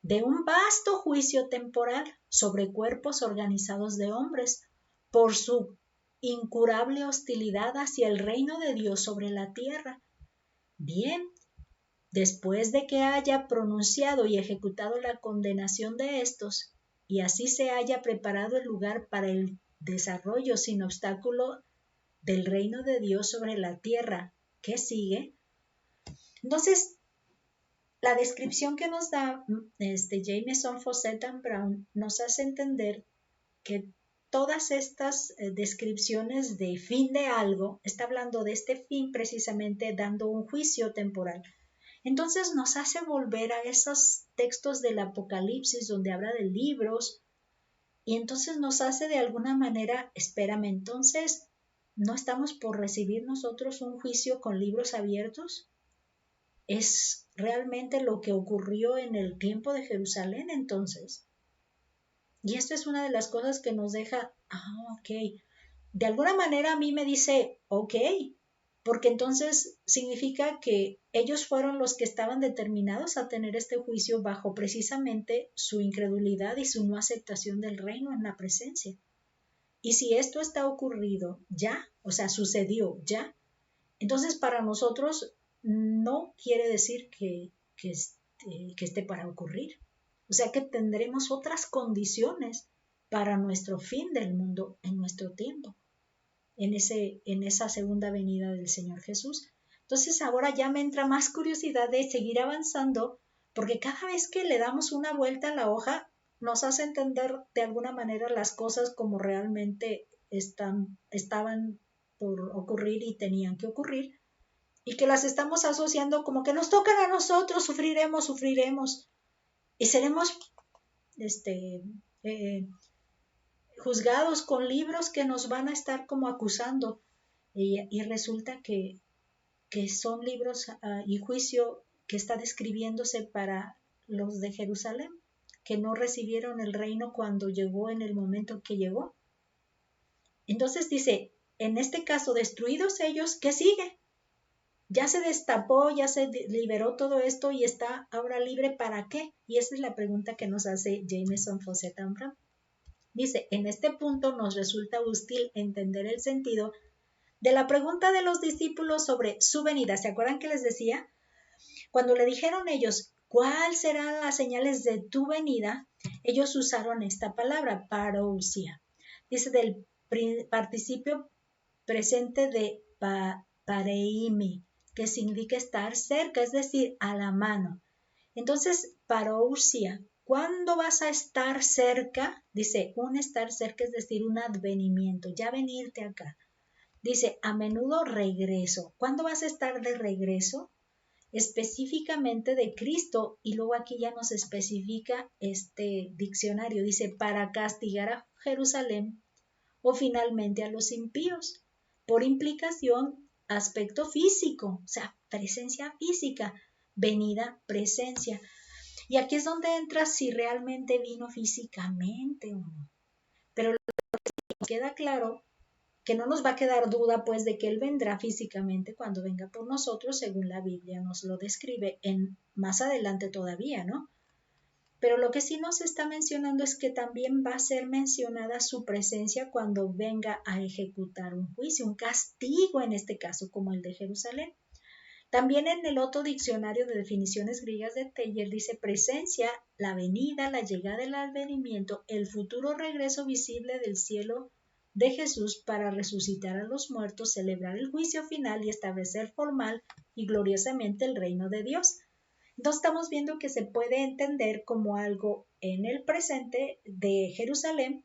de un vasto juicio temporal sobre cuerpos organizados de hombres por su incurable hostilidad hacia el reino de Dios sobre la tierra. Bien, después de que haya pronunciado y ejecutado la condenación de estos, y así se haya preparado el lugar para el desarrollo sin obstáculo del reino de Dios sobre la tierra, ¿qué sigue? Entonces, la descripción que nos da Jameson, Fausset and Brown nos hace entender que todas estas descripciones de fin de algo, está hablando de este fin precisamente dando un juicio temporal. Entonces nos hace volver a esos textos del Apocalipsis donde habla de libros y entonces nos hace de alguna manera, espérame, entonces, ¿no estamos por recibir nosotros un juicio con libros abiertos? ¿Es realmente lo que ocurrió en el tiempo de Jerusalén entonces? Y esto es una de las cosas que nos deja, ok, de alguna manera a mí me dice, ok, porque entonces significa que ellos fueron los que estaban determinados a tener este juicio bajo precisamente su incredulidad y su no aceptación del reino en la presencia. Y si esto está ocurrido ya, o sea, sucedió ya, entonces para nosotros no quiere decir que esté para ocurrir. O sea que tendremos otras condiciones para nuestro fin del mundo en nuestro tiempo, en esa segunda venida del Señor Jesús. Entonces ahora ya me entra más curiosidad de seguir avanzando, porque cada vez que le damos una vuelta a la hoja, nos hace entender de alguna manera las cosas como realmente estaban por ocurrir y tenían que ocurrir, y que las estamos asociando como que nos tocan a nosotros, sufriremos, y seremos juzgados con libros que nos van a estar como acusando, y resulta que son libros y juicio que está describiéndose para los de Jerusalén, que no recibieron el reino cuando llegó en el momento que llegó. Entonces dice, en este caso, destruidos ellos, ¿qué sigue? Ya se destapó, ya se liberó todo esto y está ahora libre, ¿para qué? Y esa es la pregunta que nos hace Jameson Fausset Amram. Dice, en este punto nos resulta útil entender el sentido de la pregunta de los discípulos sobre su venida. ¿Se acuerdan que les decía? Cuando le dijeron ellos, ¿cuál serán las señales de tu venida? Ellos usaron esta palabra, parousia. Dice del participio presente de pareimi, que significa estar cerca, es decir, a la mano. Entonces, parousia, ¿cuándo vas a estar cerca? Dice, un estar cerca es decir, un advenimiento, ya venirte acá. Dice, a menudo regreso. ¿Cuándo vas a estar de regreso? Específicamente de Cristo, y luego aquí ya nos especifica este diccionario, dice, para castigar a Jerusalén o finalmente a los impíos. Por implicación, aspecto físico, o sea, presencia física, venida, presencia. Y aquí es donde entra si realmente vino físicamente o no. Pero lo que queda claro que no nos va a quedar duda pues de que Él vendrá físicamente cuando venga por nosotros, según la Biblia nos lo describe en más adelante todavía, ¿no? Pero lo que sí nos está mencionando es que también va a ser mencionada su presencia cuando venga a ejecutar un juicio, un castigo en este caso, como el de Jerusalén. También en el otro diccionario de definiciones griegas de Teller dice presencia, la venida, la llegada, el advenimiento, el futuro regreso visible del cielo de Jesús para resucitar a los muertos, celebrar el juicio final y establecer formal y gloriosamente el reino de Dios. Entonces estamos viendo que se puede entender como algo en el presente de Jerusalén,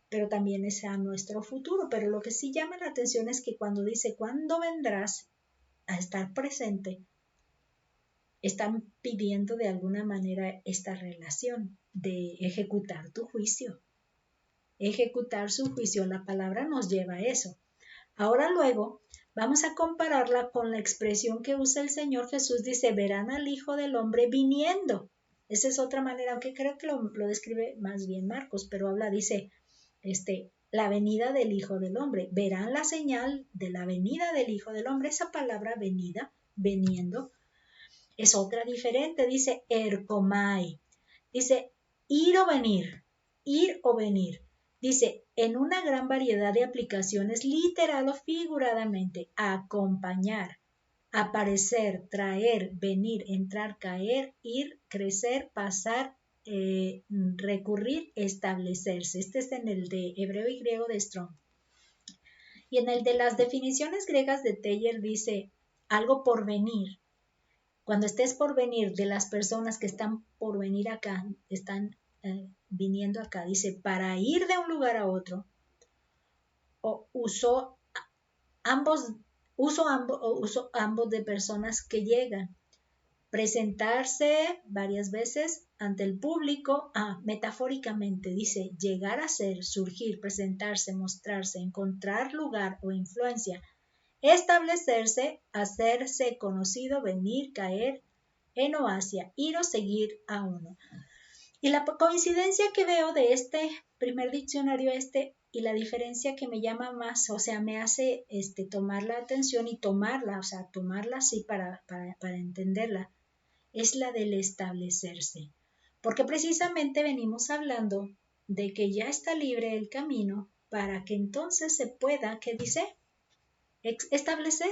pero también es a nuestro futuro. Pero lo que sí llama la atención es que cuando dice, ¿cuándo vendrás a estar presente? Están pidiendo de alguna manera esta relación de ejecutar tu juicio. Ejecutar su juicio, la palabra nos lleva a eso. Ahora luego vamos a compararla con la expresión que usa el Señor Jesús, dice, verán al Hijo del Hombre viniendo. Esa es otra manera, aunque creo que lo describe más bien Marcos, pero habla, dice, la venida del Hijo del Hombre. Verán la señal de la venida del Hijo del Hombre. Esa palabra venida, veniendo, es otra diferente, dice erkomai, dice ir o venir, ir o venir. Dice, en una gran variedad de aplicaciones, literal o figuradamente, acompañar, aparecer, traer, venir, entrar, caer, ir, crecer, pasar, recurrir, establecerse. Este es en el de hebreo y griego de Strong. Y en el de las definiciones griegas de Teller dice algo por venir. Cuando estés por venir, de las personas que están por venir acá, están viniendo acá, dice, para ir de un lugar a otro, o uso ambos de personas que llegan, presentarse varias veces ante el público, metafóricamente dice, llegar a ser, surgir, presentarse, mostrarse, encontrar lugar o influencia, establecerse, hacerse conocido, venir, caer, en o hacia, ir o seguir a uno. Y la coincidencia que veo de este primer diccionario y la diferencia que me llama más, o sea, me hace tomar la atención y tomarla, o sea, tomarla así para entenderla, es la del establecerse. Porque precisamente venimos hablando de que ya está libre el camino para que entonces se pueda, ¿qué dice? Establecer.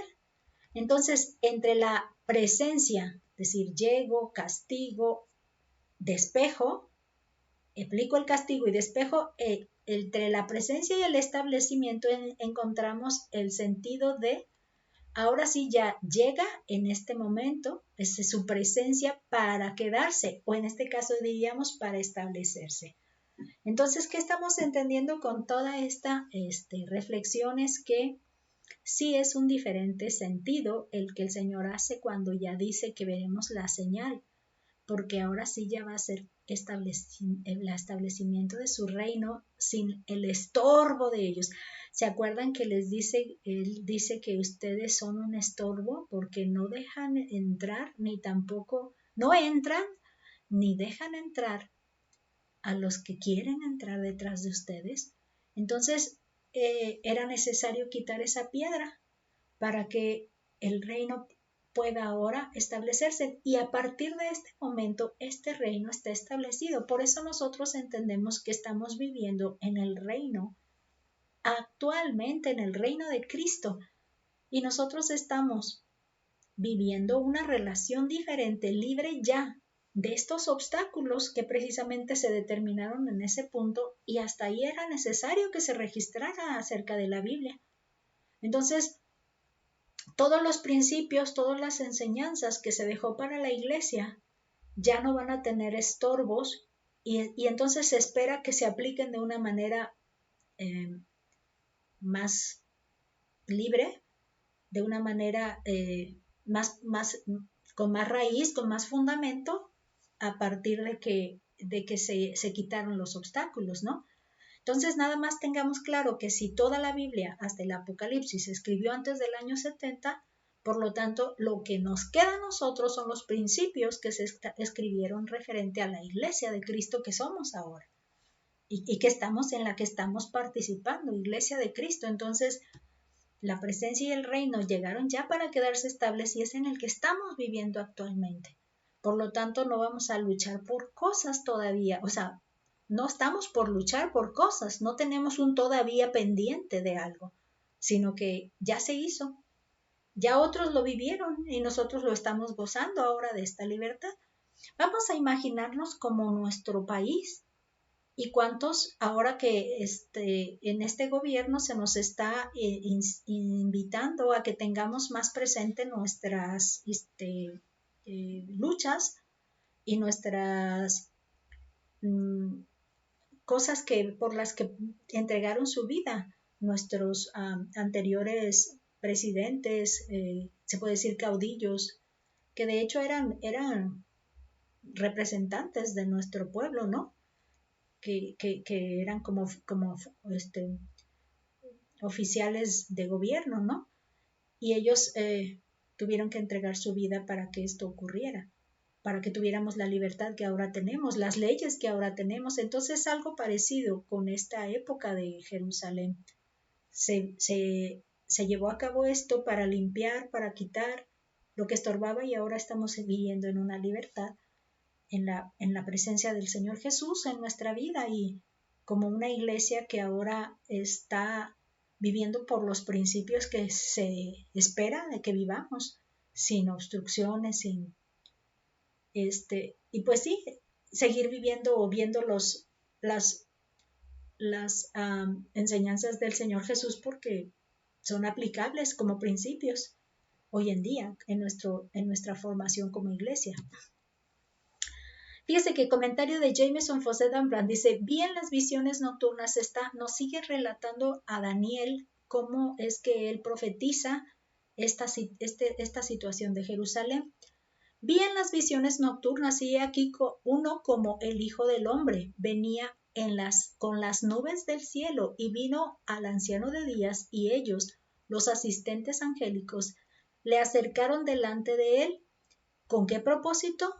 Entonces, entre la presencia, es decir, llego, castigo, despejo, aplico el castigo y despejo, entre la presencia y el establecimiento encontramos el sentido de, ahora sí ya llega en este momento, es su presencia para quedarse, o en este caso diríamos para establecerse. Entonces, ¿qué estamos entendiendo con toda esta reflexión? Es que sí es un diferente sentido el que el Señor hace cuando ya dice que veremos la señal, porque ahora sí ya va a ser el establecimiento de su reino sin el estorbo de ellos. ¿Se acuerdan que él dice que ustedes son un estorbo porque no dejan entrar, ni tampoco, no entran, ni dejan entrar a los que quieren entrar detrás de ustedes? Entonces, era necesario quitar esa piedra para que el reino pueda ahora establecerse. Y a partir de este momento, este reino está establecido. Por eso nosotros entendemos que estamos viviendo en el reino, actualmente en el reino de Cristo. Y nosotros estamos viviendo una relación diferente, libre ya de estos obstáculos que precisamente se determinaron en ese punto, y hasta ahí era necesario que se registrara acerca de la Biblia. Entonces, todos los principios, todas las enseñanzas que se dejó para la iglesia ya no van a tener estorbos, y entonces se espera que se apliquen de una manera más libre, de una manera con más raíz, con más fundamento, a partir de que se quitaron los obstáculos, ¿no? Entonces, nada más tengamos claro que si toda la Biblia, hasta el Apocalipsis, se escribió antes del año 70, por lo tanto, lo que nos queda a nosotros son los principios que se escribieron referente a la iglesia de Cristo que somos ahora, y que estamos en la que estamos participando, iglesia de Cristo. Entonces, la presencia y el reino llegaron ya para quedarse estables, y es en el que estamos viviendo actualmente. Por lo tanto, no vamos a luchar por cosas todavía, o sea, no estamos por luchar por cosas, no tenemos un todavía pendiente de algo, sino que ya se hizo, ya otros lo vivieron y nosotros lo estamos gozando ahora de esta libertad. Vamos a imaginarnos como nuestro país. ¿Y cuántos, ahora que en este gobierno se nos está invitando a que tengamos más presente nuestras luchas y nuestras cosas por las que entregaron su vida nuestros anteriores presidentes, se puede decir caudillos, que de hecho eran representantes de nuestro pueblo, ¿no? Que eran como oficiales de gobierno, ¿no? Y ellos tuvieron que entregar su vida para que esto ocurriera, para que tuviéramos la libertad que ahora tenemos, las leyes que ahora tenemos. Entonces, algo parecido con esta época de Jerusalén. Se llevó a cabo esto para limpiar, para quitar lo que estorbaba, y ahora estamos viviendo en una libertad, en la presencia del Señor Jesús en nuestra vida, y como una iglesia que ahora está viviendo por los principios que se espera de que vivamos, sin obstrucciones, y pues sí, seguir viviendo o viendo las enseñanzas del Señor Jesús, porque son aplicables como principios hoy en día en nuestra formación como iglesia. Fíjese que el comentario de Jameson Fossé Dambrand dice: bien, las visiones nocturnas nos sigue relatando a Daniel cómo es que él profetiza esta situación de Jerusalén. Bien, las visiones nocturnas, y aquí uno como el Hijo del Hombre venía con las nubes del cielo, y vino al anciano de días, y ellos, los asistentes angélicos, le acercaron delante de él. ¿Con qué propósito?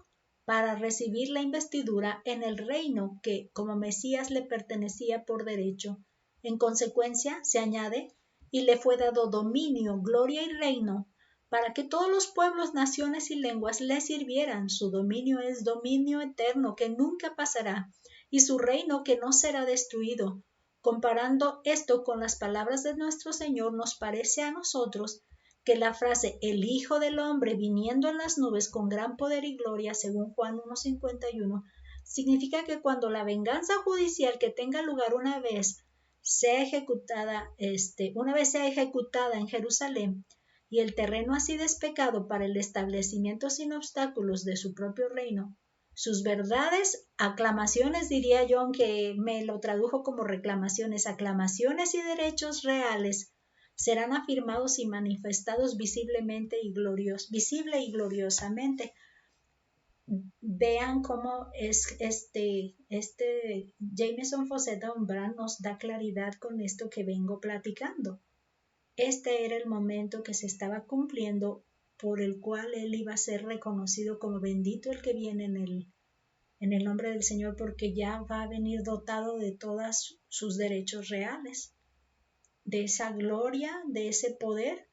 Para recibir la investidura en el reino que como Mesías le pertenecía por derecho. En consecuencia, se añade, y le fue dado dominio, gloria y reino, para que todos los pueblos, naciones y lenguas le sirvieran. Su dominio es dominio eterno que nunca pasará, y su reino que no será destruido. Comparando esto con las palabras de nuestro Señor, nos parece a nosotros que la frase el Hijo del Hombre viniendo en las nubes con gran poder y gloria, según Juan 1:51, significa que cuando la venganza judicial que tenga lugar una vez sea ejecutada en Jerusalén, y el terreno así despejado para el establecimiento sin obstáculos de su propio reino, sus verdades, aclamaciones, diría yo, aunque me lo tradujo como reclamaciones, aclamaciones y derechos reales, serán afirmados y manifestados visible y gloriosamente. Vean cómo es Jameson Fossé Dambrand nos da claridad con esto que vengo platicando. Este era el momento que se estaba cumpliendo, por el cual él iba a ser reconocido como bendito el que viene en el nombre del Señor, porque ya va a venir dotado de todos sus derechos reales. de esa gloria, de ese poder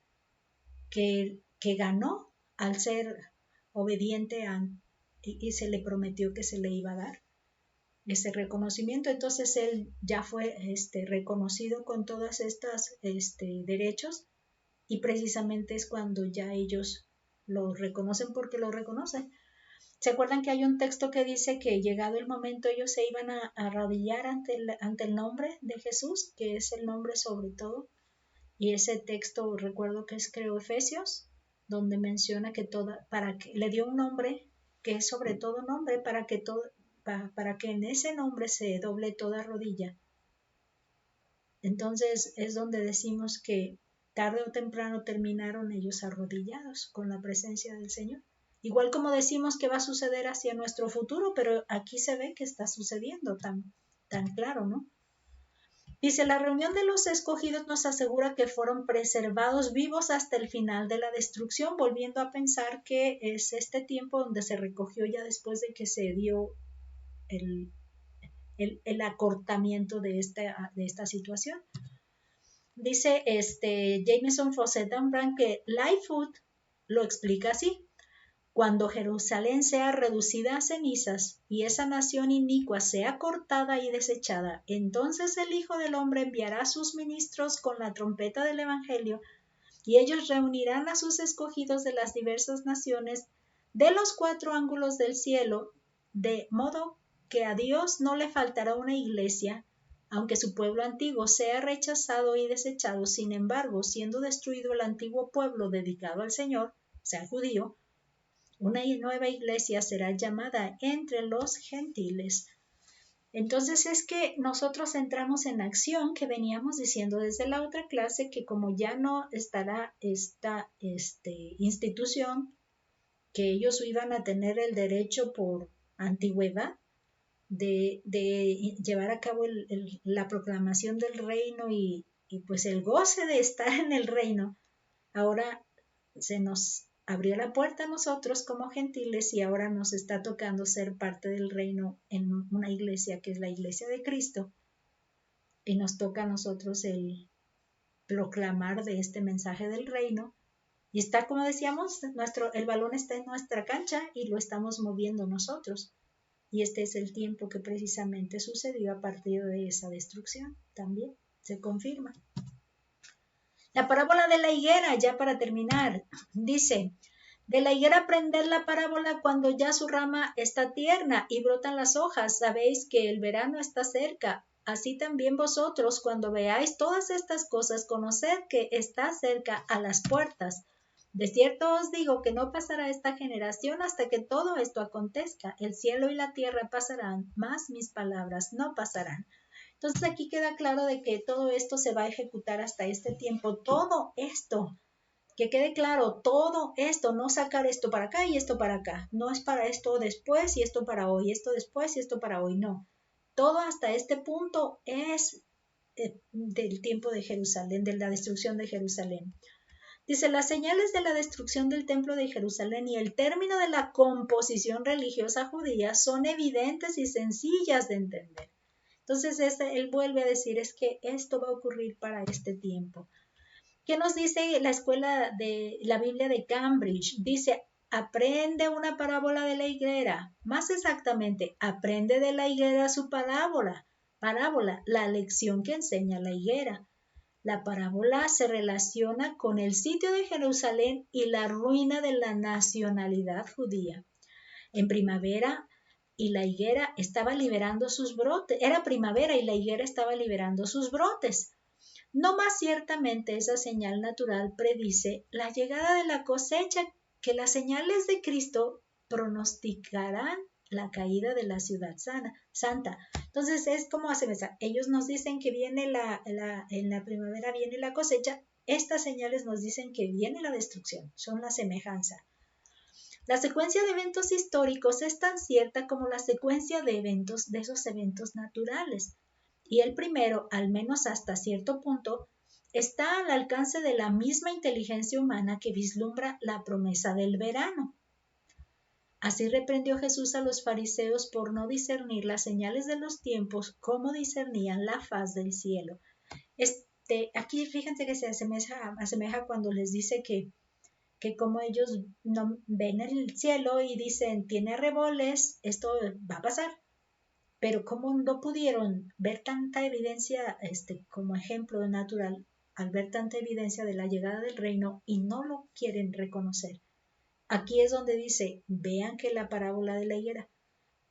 que ganó al ser obediente y se le prometió que se le iba a dar ese reconocimiento. Entonces él ya fue reconocido con todos estos derechos, y precisamente es cuando ya ellos lo reconocen porque lo reconocen. ¿Se acuerdan que hay un texto que dice que llegado el momento ellos se iban a arrodillar ante el nombre de Jesús, que es el nombre sobre todo? Y ese texto recuerdo que es, creo, Efesios, donde menciona que para que le dio un nombre que es sobre todo nombre, para que en ese nombre se doble toda rodilla. Entonces es donde decimos que tarde o temprano terminaron ellos arrodillados con la presencia del Señor. Igual como decimos que va a suceder hacia nuestro futuro, pero aquí se ve que está sucediendo tan claro, ¿no? Dice, la reunión de los escogidos nos asegura que fueron preservados vivos hasta el final de la destrucción, volviendo a pensar que es este tiempo donde se recogió ya después de que se dio el acortamiento de esta situación. Dice Jameson Fawcett-Brand que Lightfoot lo explica así: cuando Jerusalén sea reducida a cenizas y esa nación inicua sea cortada y desechada, entonces el Hijo del Hombre enviará a sus ministros con la trompeta del Evangelio, y ellos reunirán a sus escogidos de las diversas naciones de los 4 ángulos del cielo, de modo que a Dios no le faltará una iglesia, aunque su pueblo antiguo sea rechazado y desechado. Sin embargo, siendo destruido el antiguo pueblo dedicado al Señor, o sea, judío, una nueva iglesia será llamada entre los gentiles. Entonces es que nosotros entramos en acción, que veníamos diciendo desde la otra clase, que como ya no estará esta institución, que ellos iban a tener el derecho por antigüedad de llevar a cabo la proclamación del reino y pues el goce de estar en el reino, ahora se nos abrió la puerta a nosotros como gentiles y ahora nos está tocando ser parte del reino en una iglesia que es la iglesia de Cristo, y nos toca a nosotros el proclamar de este mensaje del reino, y está, como decíamos, el balón está en nuestra cancha y lo estamos moviendo nosotros, y este es el tiempo que precisamente sucedió a partir de esa destrucción. También se confirma. La parábola de la higuera, ya para terminar, dice: de la higuera aprended la parábola cuando ya su rama está tierna y brotan las hojas, sabéis que el verano está cerca. Así también vosotros, cuando veáis todas estas cosas, conoced que está cerca a las puertas. De cierto os digo que no pasará esta generación hasta que todo esto acontezca. El cielo y la tierra pasarán, mas mis palabras no pasarán. Entonces aquí queda claro de que todo esto se va a ejecutar hasta este tiempo. Todo esto, que quede claro, todo esto, no sacar esto para acá y esto para acá. No es para esto después y esto para hoy, esto después y esto para hoy, no. Todo hasta este punto es del tiempo de Jerusalén, de la destrucción de Jerusalén. Dice, las señales de la destrucción del templo de Jerusalén y el término de la composición religiosa judía son evidentes y sencillas de entender. Entonces él vuelve a decir, es que esto va a ocurrir para este tiempo. ¿Qué nos dice la escuela de la Biblia de Cambridge? Dice, aprende una parábola de la higuera. Más exactamente, aprende de la higuera su parábola, la lección que enseña la higuera. La parábola se relaciona con el sitio de Jerusalén y la ruina de la nacionalidad judía. En primavera, y la higuera estaba liberando sus brotes. Era primavera y la higuera estaba liberando sus brotes. No más ciertamente esa señal natural predice la llegada de la cosecha, que las señales de Cristo pronosticarán la caída de la ciudad santa. Entonces es como hacen esa. Ellos nos dicen que viene en la primavera viene la cosecha. Estas señales nos dicen que viene la destrucción. Son la semejanza. La secuencia de eventos históricos es tan cierta como la secuencia de esos eventos naturales. Y el primero, al menos hasta cierto punto, está al alcance de la misma inteligencia humana que vislumbra la promesa del verano. Así reprendió Jesús a los fariseos por no discernir las señales de los tiempos como discernían la faz del cielo. aquí fíjense que se asemeja cuando les dice que como ellos no ven el cielo y dicen, tiene arreboles, esto va a pasar. Pero como no pudieron ver tanta evidencia, como ejemplo natural, al ver tanta evidencia de la llegada del reino y no lo quieren reconocer. Aquí es donde dice, vean que la parábola de la higuera,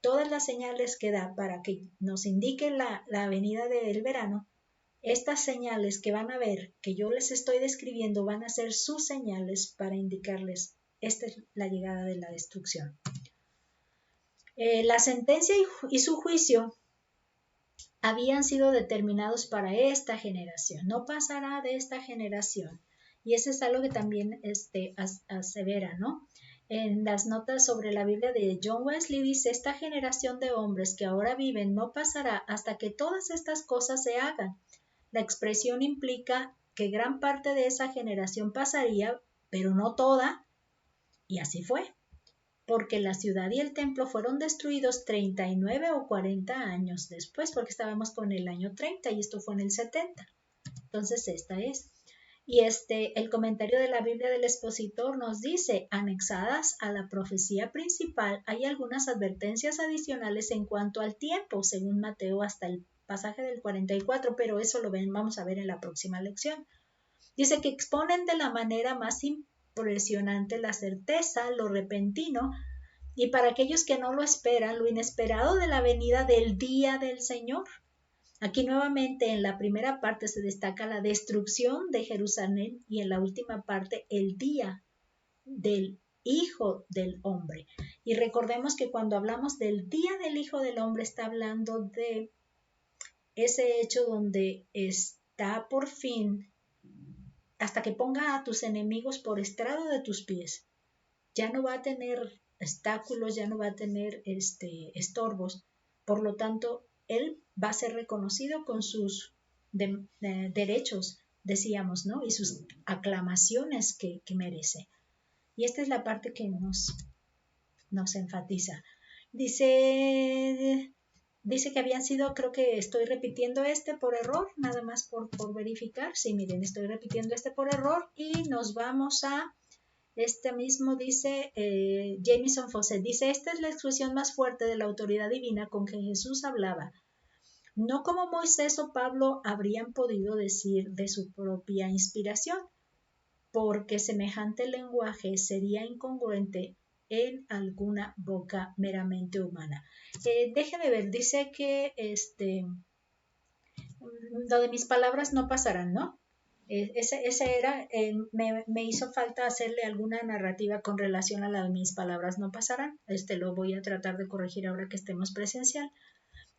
todas las señales que da para que nos indique la venida del verano, estas señales que van a ver, que yo les estoy describiendo, van a ser sus señales para indicarles, esta es la llegada de la destrucción. La sentencia y su juicio habían sido determinados para esta generación, no pasará de esta generación. Y eso es algo que también asevera, ¿no? En las notas sobre la Biblia de John Wesley dice, esta generación de hombres que ahora viven no pasará hasta que todas estas cosas se hagan. La expresión implica que gran parte de esa generación pasaría, pero no toda, y así fue, porque la ciudad y el templo fueron destruidos 39 o 40 años después, porque estábamos con el año 30 y esto fue en el 70. Entonces esta es. Y el comentario de la Biblia del expositor nos dice, anexadas a la profecía principal hay algunas advertencias adicionales en cuanto al tiempo, según Mateo hasta el pasaje del 44, pero eso lo vamos a ver en la próxima lección. Dice que exponen de la manera más impresionante la certeza, lo repentino, y para aquellos que no lo esperan, lo inesperado de la venida del día del Señor. Aquí nuevamente en la primera parte se destaca la destrucción de Jerusalén y en la última parte el día del Hijo del Hombre. Y recordemos que cuando hablamos del día del Hijo del Hombre está hablando de ese hecho donde está por fin, hasta que ponga a tus enemigos por estrado de tus pies. Ya no va a tener obstáculos, ya no va a tener estorbos. Por lo tanto, él va a ser reconocido con sus derechos, decíamos, ¿no? Y sus aclamaciones que merece. Y esta es la parte que nos enfatiza. Dice que habían sido, creo que estoy repitiendo por error, nada más por verificar. Sí, miren, estoy repitiendo por error y nos vamos a mismo dice Jameson Fawcett, dice, esta es la expresión más fuerte de la autoridad divina con que Jesús hablaba. No como Moisés o Pablo habrían podido decir de su propia inspiración, porque semejante lenguaje sería incongruente en alguna boca meramente humana. Déjeme ver, dice que lo de mis palabras no pasarán, ¿no? Ese era, me hizo falta hacerle alguna narrativa con relación a la de mis palabras no pasarán. Lo voy a tratar de corregir ahora que estemos presencial.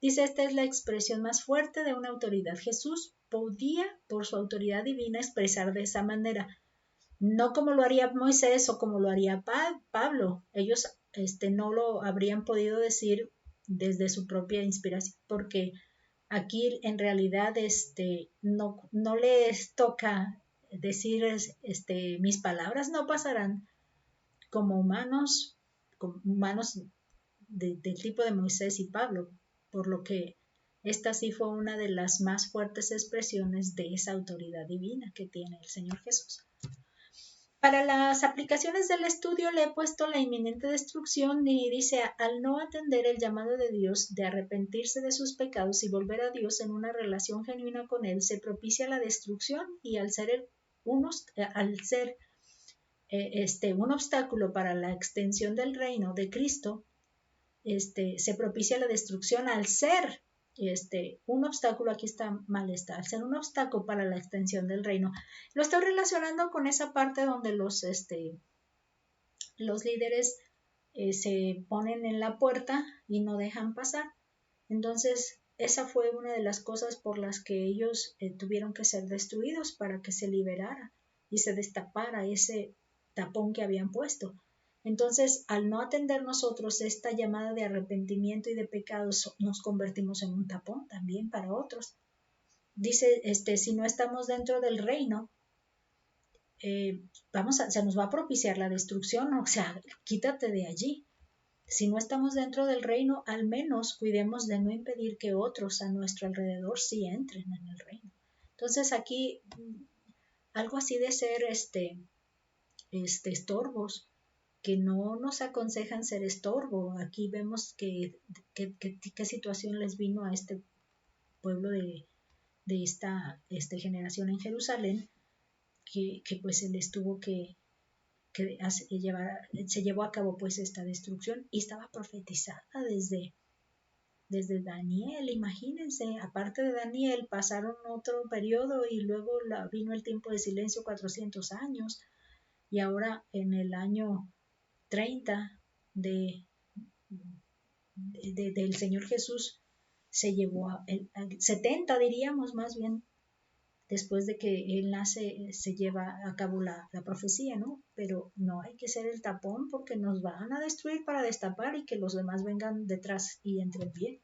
Dice, esta es la expresión más fuerte de una autoridad. Jesús podía, por su autoridad divina, expresar de esa manera. No como lo haría Moisés o como lo haría Pablo. Ellos no lo habrían podido decir desde su propia inspiración, porque aquí en realidad no les toca decir mis palabras no pasarán como humanos del tipo de Moisés y Pablo, por lo que esta sí fue una de las más fuertes expresiones de esa autoridad divina que tiene el Señor Jesús. Para las aplicaciones del estudio le he puesto la inminente destrucción y dice, al no atender el llamado de Dios de arrepentirse de sus pecados y volver a Dios en una relación genuina con Él, se propicia la destrucción y al ser un obstáculo para la extensión del reino de Cristo, se propicia la destrucción al ser un obstáculo, aquí está mal, al ser un obstáculo para la extensión del reino. Lo estoy relacionando con esa parte donde los líderes se ponen en la puerta y no dejan pasar. Entonces, esa fue una de las cosas por las que ellos tuvieron que ser destruidos para que se liberara y se destapara ese tapón que habían puesto. Entonces, al no atender nosotros esta llamada de arrepentimiento y de pecados, nos convertimos en un tapón también para otros. Dice, si no estamos dentro del reino, se nos va a propiciar la destrucción, o sea, quítate de allí. Si no estamos dentro del reino, al menos cuidemos de no impedir que otros a nuestro alrededor sí entren en el reino. Entonces aquí algo así de ser estorbos, que no nos aconsejan ser estorbo. Aquí vemos qué situación les vino a este pueblo de esta generación en Jerusalén, que pues se les tuvo que se llevó a cabo pues esta destrucción, y estaba profetizada desde Daniel. Imagínense, aparte de Daniel pasaron otro periodo y luego vino el tiempo de silencio, 400 años, y ahora en el año 30 del Señor Jesús se llevó a 70, diríamos más bien, después de que Él nace, se lleva a cabo la profecía, ¿no? Pero no hay que ser el tapón, porque nos van a destruir para destapar y que los demás vengan detrás y entren bien.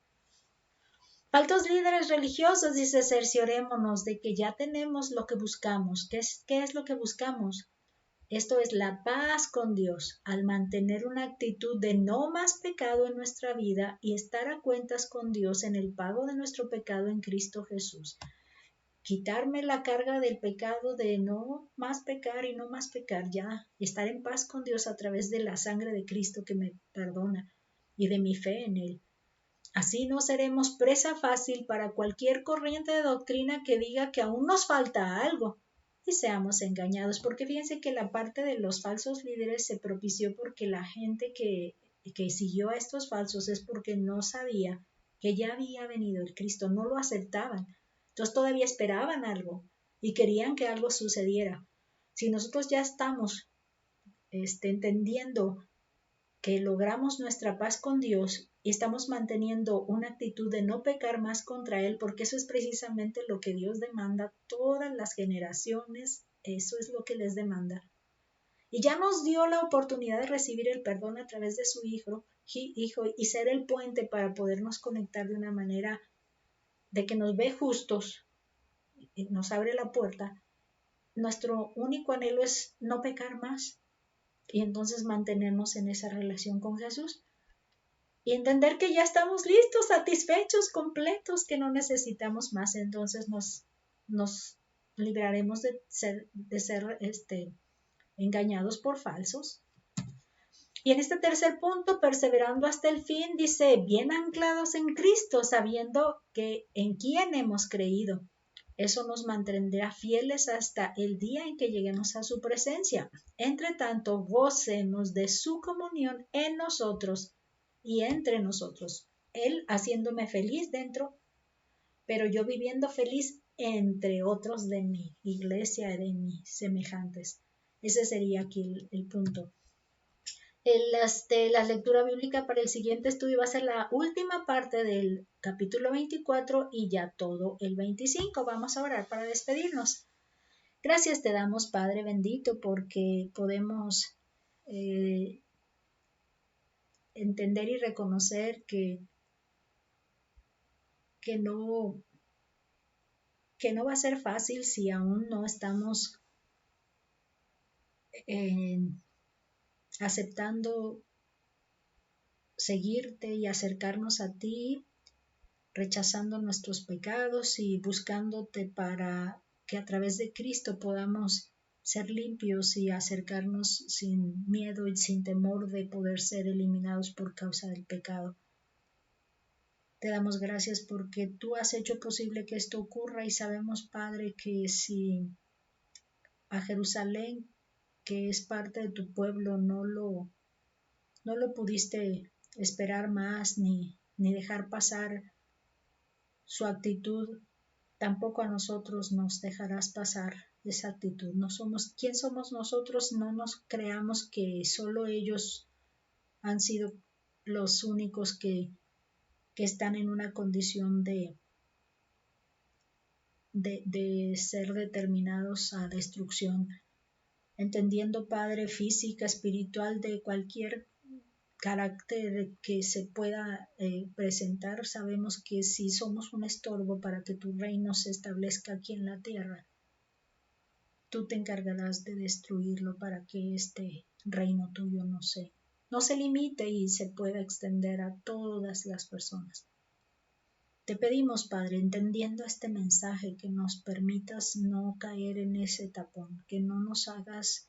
Faltos líderes religiosos, dice, cerciorémonos de que ya tenemos lo que buscamos. ¿Qué es lo que buscamos? Esto es la paz con Dios, al mantener una actitud de no más pecado en nuestra vida y estar a cuentas con Dios en el pago de nuestro pecado en Cristo Jesús. Quitarme la carga del pecado, de no más pecar y no más pecar, ya estar en paz con Dios a través de la sangre de Cristo que me perdona y de mi fe en Él. Así no seremos presa fácil para cualquier corriente de doctrina que diga que aún nos falta algo y seamos engañados, porque fíjense que la parte de los falsos líderes se propició porque la gente que siguió a estos falsos es porque no sabía que ya había venido el Cristo, no lo aceptaban. Entonces todavía esperaban algo y querían que algo sucediera. Si nosotros ya estamos entendiendo que logramos nuestra paz con Dios y estamos manteniendo una actitud de no pecar más contra Él, porque eso es precisamente lo que Dios demanda a todas las generaciones, eso es lo que les demanda. Y ya nos dio la oportunidad de recibir el perdón a través de su Hijo y ser el puente para podernos conectar de una manera de que nos ve justos, nos abre la puerta. Nuestro único anhelo es no pecar más y entonces mantenernos en esa relación con Jesús y entender que ya estamos listos, satisfechos, completos, que no necesitamos más. Entonces nos libraremos de ser engañados por falsos. Y en este tercer punto, perseverando hasta el fin, dice, bien anclados en Cristo, sabiendo que en quién hemos creído. Eso nos mantendrá fieles hasta el día en que lleguemos a su presencia. Entre tanto, gocemos de su comunión en nosotros y entre nosotros. Él haciéndome feliz dentro, pero yo viviendo feliz entre otros de mi iglesia, de mis semejantes. Ese sería aquí el punto. La lectura bíblica para el siguiente estudio va a ser la última parte del capítulo 24 y ya todo el 25. Vamos a orar para despedirnos. Gracias te damos, Padre bendito, porque podemos entender y reconocer que no va a ser fácil si aún no estamos aceptando seguirte y acercarnos a ti, rechazando nuestros pecados y buscándote para que a través de Cristo podamos ser limpios y acercarnos sin miedo y sin temor de poder ser eliminados por causa del pecado. Te damos gracias porque tú has hecho posible que esto ocurra y sabemos, Padre, que si a Jerusalén, que es parte de tu pueblo, no lo pudiste esperar más ni dejar pasar su actitud, tampoco a nosotros nos dejarás pasar esa actitud. No somos, ¿quién somos nosotros? No nos creamos que solo ellos han sido los únicos que están en una condición de ser determinados a destrucción. Entendiendo, Padre, física, espiritual, de cualquier carácter que se pueda presentar, sabemos que si somos un estorbo para que tu reino se establezca aquí en la tierra, tú te encargarás de destruirlo para que este reino tuyo no se limite y se pueda extender a todas las personas. Te pedimos, Padre, entendiendo este mensaje, que nos permitas no caer en ese tapón, que no nos hagas,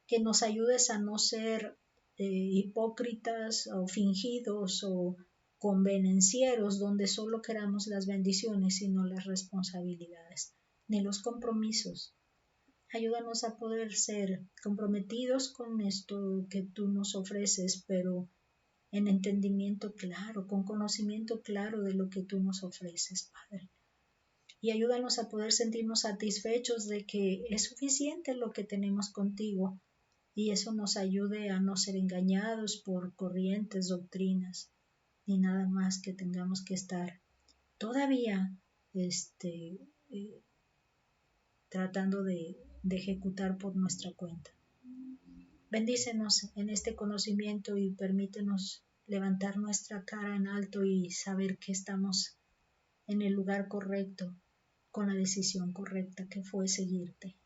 que nos ayudes a no ser hipócritas o fingidos o convenencieros, donde solo queramos las bendiciones, sino las responsabilidades, ni los compromisos. Ayúdanos a poder ser comprometidos con esto que tú nos ofreces, pero en entendimiento claro, con conocimiento claro de lo que tú nos ofreces, Padre. Y ayúdanos a poder sentirnos satisfechos de que es suficiente lo que tenemos contigo, y eso nos ayude a no ser engañados por corrientes, doctrinas, ni nada más que tengamos que estar todavía tratando de ejecutar por nuestra cuenta. Bendícenos en este conocimiento y permítenos levantar nuestra cara en alto y saber que estamos en el lugar correcto, con la decisión correcta, que fue seguirte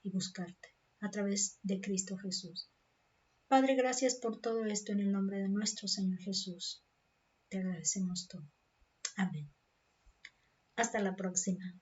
y buscarte a través de Cristo Jesús. Padre, gracias por todo esto en el nombre de nuestro Señor Jesús. Te agradecemos todo. Amén. Hasta la próxima.